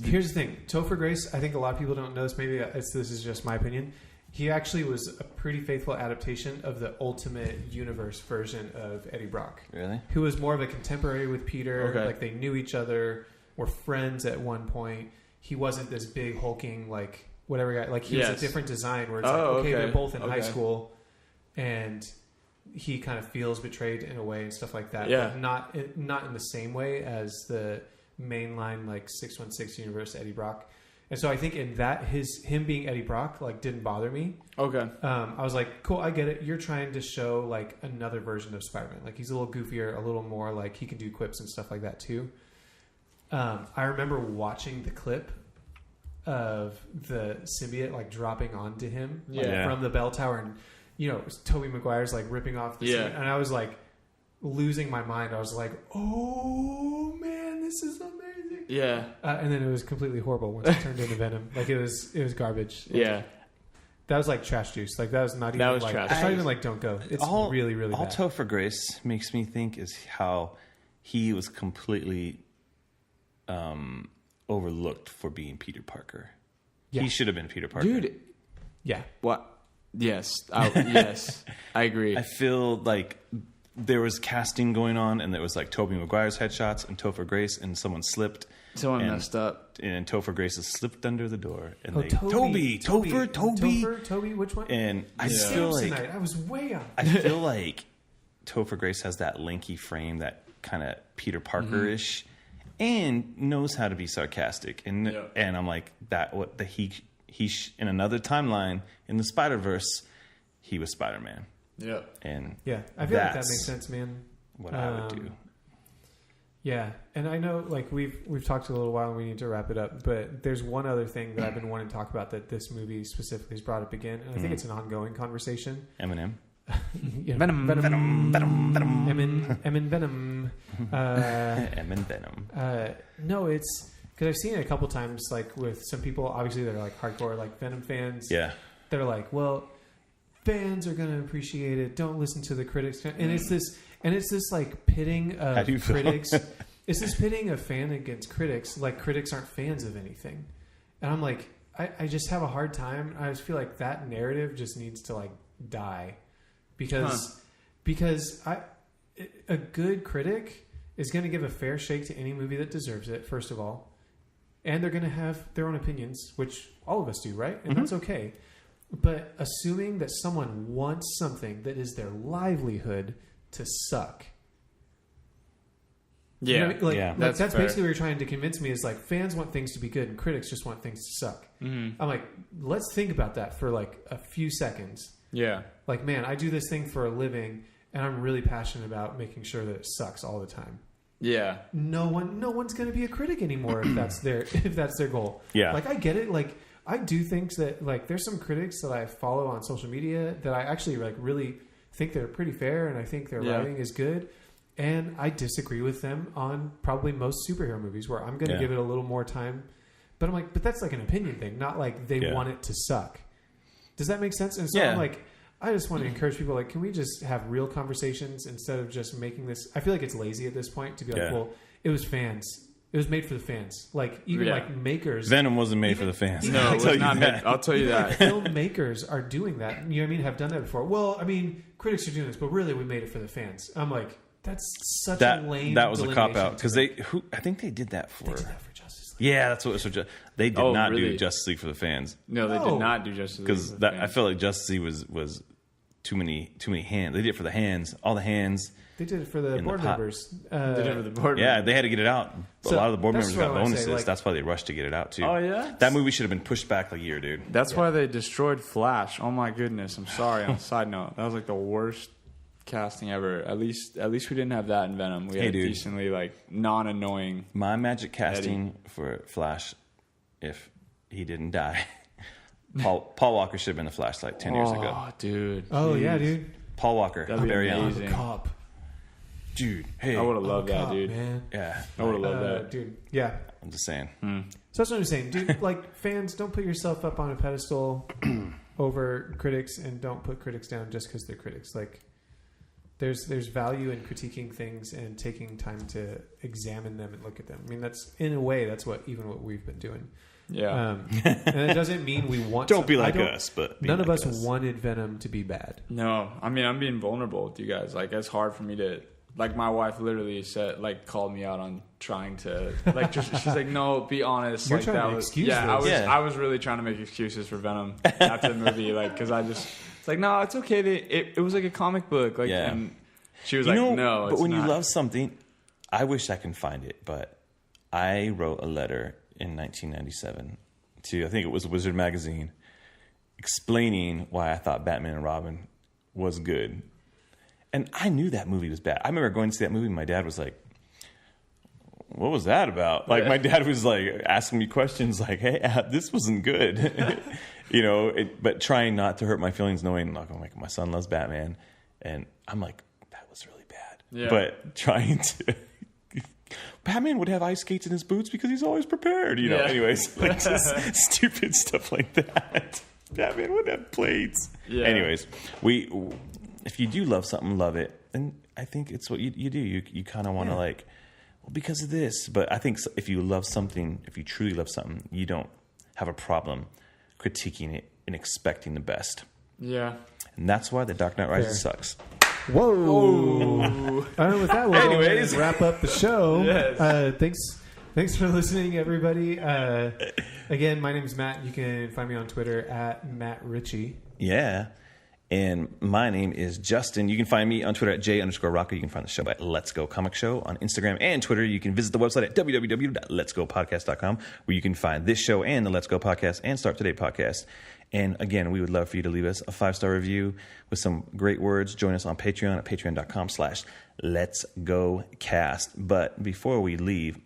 Speaker 1: here's the thing. Topher Grace, I think a lot of people don't know this. Maybe this is just my opinion. He actually was a pretty faithful adaptation of the Ultimate Universe version of Eddie Brock.
Speaker 2: Really?
Speaker 1: Who was more of a contemporary with Peter. Okay. Like, they knew each other, were friends at one point. He wasn't this big, hulking, like, whatever guy. Like, he was a different design where it's they're both in high school, and he kind of feels betrayed in a way and stuff like that. Yeah. But not in the same way as the mainline, like, 616 universe Eddie Brock. And so I think in that, him being Eddie Brock, like, didn't bother me. Okay. I was like, cool, I get it. You're trying to show, like, another version of Spider-Man. Like, he's a little goofier, a little more, like, he can do quips and stuff like that, too. I remember watching the clip of the symbiote like dropping onto him like, from the bell tower, and it was Tobey Maguire's like ripping off the symbiote, and I was like losing my mind. I was like, oh man, this is amazing.
Speaker 3: Yeah.
Speaker 1: And then it was completely horrible once it turned into Venom. Like it was garbage.
Speaker 3: Yeah.
Speaker 1: That was like trash juice. Like that was not even like
Speaker 3: trash.
Speaker 1: it's not even like Don't Go. It's really, really bad.
Speaker 2: All Topher Grace makes me think is how he was completely overlooked for being Peter Parker. Yeah. He should have been Peter Parker.
Speaker 3: Dude.
Speaker 1: Yeah.
Speaker 3: What? Yes. Yes. I agree.
Speaker 2: I feel like there was casting going on, and there was like Tobey Maguire's headshots and Topher Grace, and someone slipped.
Speaker 3: Someone messed up.
Speaker 2: And Topher Grace has slipped under the door. And
Speaker 1: Toby,
Speaker 2: Toby.
Speaker 1: Which one?
Speaker 2: And I just feel like
Speaker 1: I was way off.
Speaker 2: I feel like Topher Grace has that lanky frame, that kind of Peter Parker-ish, and knows how to be sarcastic. And I'm like, he in another timeline in the Spider-Verse, he was Spider-Man.
Speaker 3: Yeah.
Speaker 2: And
Speaker 1: I feel like that makes sense, man.
Speaker 2: What I would do.
Speaker 1: Yeah, and I know like we've talked a little while and we need to wrap it up, but there's one other thing that I've been wanting to talk about that this movie specifically has brought up again, and I think it's an ongoing conversation.
Speaker 2: Eminem.
Speaker 3: Venom.
Speaker 1: Venom. No, it's because I've seen it a couple times, like with some people, obviously that are like hardcore, like Venom fans.
Speaker 2: Yeah.
Speaker 1: That are like, well, fans are going to appreciate it. Don't listen to the critics. And it's this like pitting of critics. It's this pitting of fan against critics. Like critics aren't fans of anything. And I'm like, I just have a hard time. I just feel like that narrative just needs to like die because a good critic is going to give a fair shake to any movie that deserves it, first of all. And they're going to have their own opinions, which all of us do, right? And that's okay. But assuming that someone wants something that is their livelihood to suck.
Speaker 3: Yeah.
Speaker 1: That's basically what you're trying to convince me is like fans want things to be good and critics just want things to suck. Mm-hmm. I'm like, let's think about that for like a few seconds.
Speaker 3: Yeah.
Speaker 1: Like, man, I do this thing for a living and I'm really passionate about making sure that it sucks all the time.
Speaker 3: Yeah.
Speaker 1: No one's going to be a critic anymore if that's their goal.
Speaker 2: Yeah.
Speaker 1: Like I get it. Like I do things that like there's some critics that I follow on social media that I actually like really think they're pretty fair and I think their writing is good. And I disagree with them on probably most superhero movies where I'm going to give it a little more time. But I'm like, but that's like an opinion thing, not like they want it to suck. Does that make sense? And so I'm like, I just want to encourage people, like, can we just have real conversations instead of just making this? I feel like it's lazy at this point to be like, well, it was fans. It was made for the fans. Like, even like makers.
Speaker 2: Venom wasn't made for the fans.
Speaker 3: No, it was not made. I'll tell you that.
Speaker 1: Filmmakers are doing that. You know what I mean? Have done that before. Well, I mean, critics are doing this, but really we made it for the fans. I'm like, that's such a lame.
Speaker 2: That was a cop out because I think they did that for.
Speaker 1: They did that for Justice League.
Speaker 2: Yeah, that's what it was. They did not do Justice League for the fans.
Speaker 3: No, they did not do Justice League
Speaker 2: because I felt like Justice League was too many hands. They did it for the hands, all the hands.
Speaker 1: They did it for the board members.
Speaker 3: They did it for the board members.
Speaker 2: Yeah, they had to get it out. A lot of the board members got bonuses.
Speaker 1: Say, like,
Speaker 2: that's why they rushed to get it out too.
Speaker 3: Oh yeah,
Speaker 2: that movie should have been pushed back like a year, dude.
Speaker 3: That's why they destroyed Flash. Oh my goodness, I'm sorry. On a side note, that was like the worst casting ever. At least we didn't have that in Venom. We had decently like non-annoying.
Speaker 2: My magic casting for Flash, if he didn't die, Paul Walker should have been the Flash like 10 years ago.
Speaker 3: Oh, dude.
Speaker 1: Oh yeah, dude.
Speaker 2: Paul Walker,
Speaker 3: Barry Allen,
Speaker 1: cop.
Speaker 2: Dude, hey,
Speaker 3: I would have loved that, dude.
Speaker 1: Man.
Speaker 2: Yeah,
Speaker 3: I would have loved that,
Speaker 1: dude. Yeah,
Speaker 2: I'm just saying.
Speaker 1: So that's what I'm saying, dude. Like fans, don't put yourself up on a pedestal over critics, and don't put critics down just because they're critics. Like, there's value in critiquing things and taking time to examine them and look at them. I mean, that's in a way that's what we've been doing.
Speaker 3: Yeah,
Speaker 1: and it doesn't mean we want.
Speaker 2: Don't be like us, but
Speaker 1: none of us wanted Venom to be bad.
Speaker 3: No, I mean I'm being vulnerable with you guys. Like it's hard for me to. Like my wife literally said, like called me out on trying to, like just she's like, no, be honest.
Speaker 1: You're
Speaker 3: like
Speaker 1: trying
Speaker 3: that
Speaker 1: to
Speaker 3: was,
Speaker 1: excuse
Speaker 3: yeah,
Speaker 1: this.
Speaker 3: I was really trying to make excuses for Venom after the movie, like because it's like no, it's okay. It was like a comic book, like, and she was like, no, it's
Speaker 2: but when
Speaker 3: not.
Speaker 2: you love something, I wish I can find it, but I wrote a letter in 1997 to I think it was Wizard magazine, explaining why I thought Batman and Robin was good. And I knew that movie was bad. I remember going to see that movie and my dad was like, what was that about? Like, my dad was like asking me questions like, hey, this wasn't good. You know, but trying not to hurt my feelings, knowing like, oh my son loves Batman. And I'm like, that was really bad.
Speaker 3: Yeah.
Speaker 2: But trying to... Batman would have ice skates in his boots because he's always prepared, you know.
Speaker 3: Yeah.
Speaker 2: Anyways, like just stupid stuff like that. Batman would have plates.
Speaker 3: Yeah.
Speaker 2: Anyways, if you do love something, love it. And I think it's what you do. You kind of want to like, well, because of this. But I think if you love something, if you truly love something, you don't have a problem critiquing it and expecting the best.
Speaker 3: Yeah.
Speaker 2: And that's why The Dark Knight Rises sucks.
Speaker 1: Whoa! All right, with that, we'll
Speaker 2: Anyways.
Speaker 1: wrap up the show.
Speaker 3: Yes.
Speaker 1: Thanks for listening, everybody. Again, my name is Matt. You can find me on Twitter at Matt Ritchie.
Speaker 2: Yeah. And my name is Justin. You can find me on Twitter at J_Rocker. You can find the show at Let's Go Comic Show on Instagram and Twitter. You can visit the website at www.letsgopodcast.com, where you can find this show and the Let's Go podcast and Start Today podcast. And again, we would love for you to leave us a 5-star review with some great words. Join us on Patreon at patreon.com/letsgocast. But before we leave,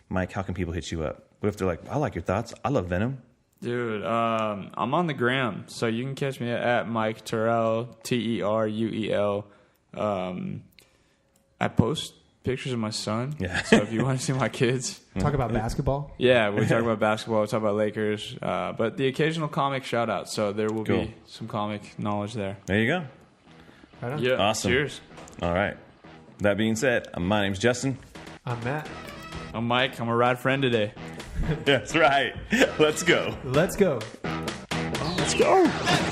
Speaker 2: Mike, how can people hit you up? What if they're like, I like your thoughts. I love Venom.
Speaker 3: Dude, I'm on the gram, so you can catch me at Mike Teruel, Teruel. I post pictures of my son.
Speaker 2: Yeah.
Speaker 3: So if you want to see my kids,
Speaker 1: Talk about basketball.
Speaker 3: yeah, we talk about basketball, we talk about Lakers, but the occasional comic shout out. So there will
Speaker 2: Cool.
Speaker 3: be some comic knowledge there.
Speaker 2: There you go.
Speaker 1: Right on.
Speaker 3: Yeah.
Speaker 2: Awesome.
Speaker 3: Cheers.
Speaker 2: All right. That being said, my name's Justin.
Speaker 1: I'm Matt.
Speaker 3: I'm Mike. I'm a rad friend today.
Speaker 2: That's right. Let's go.
Speaker 1: Let's go.
Speaker 3: Let's go.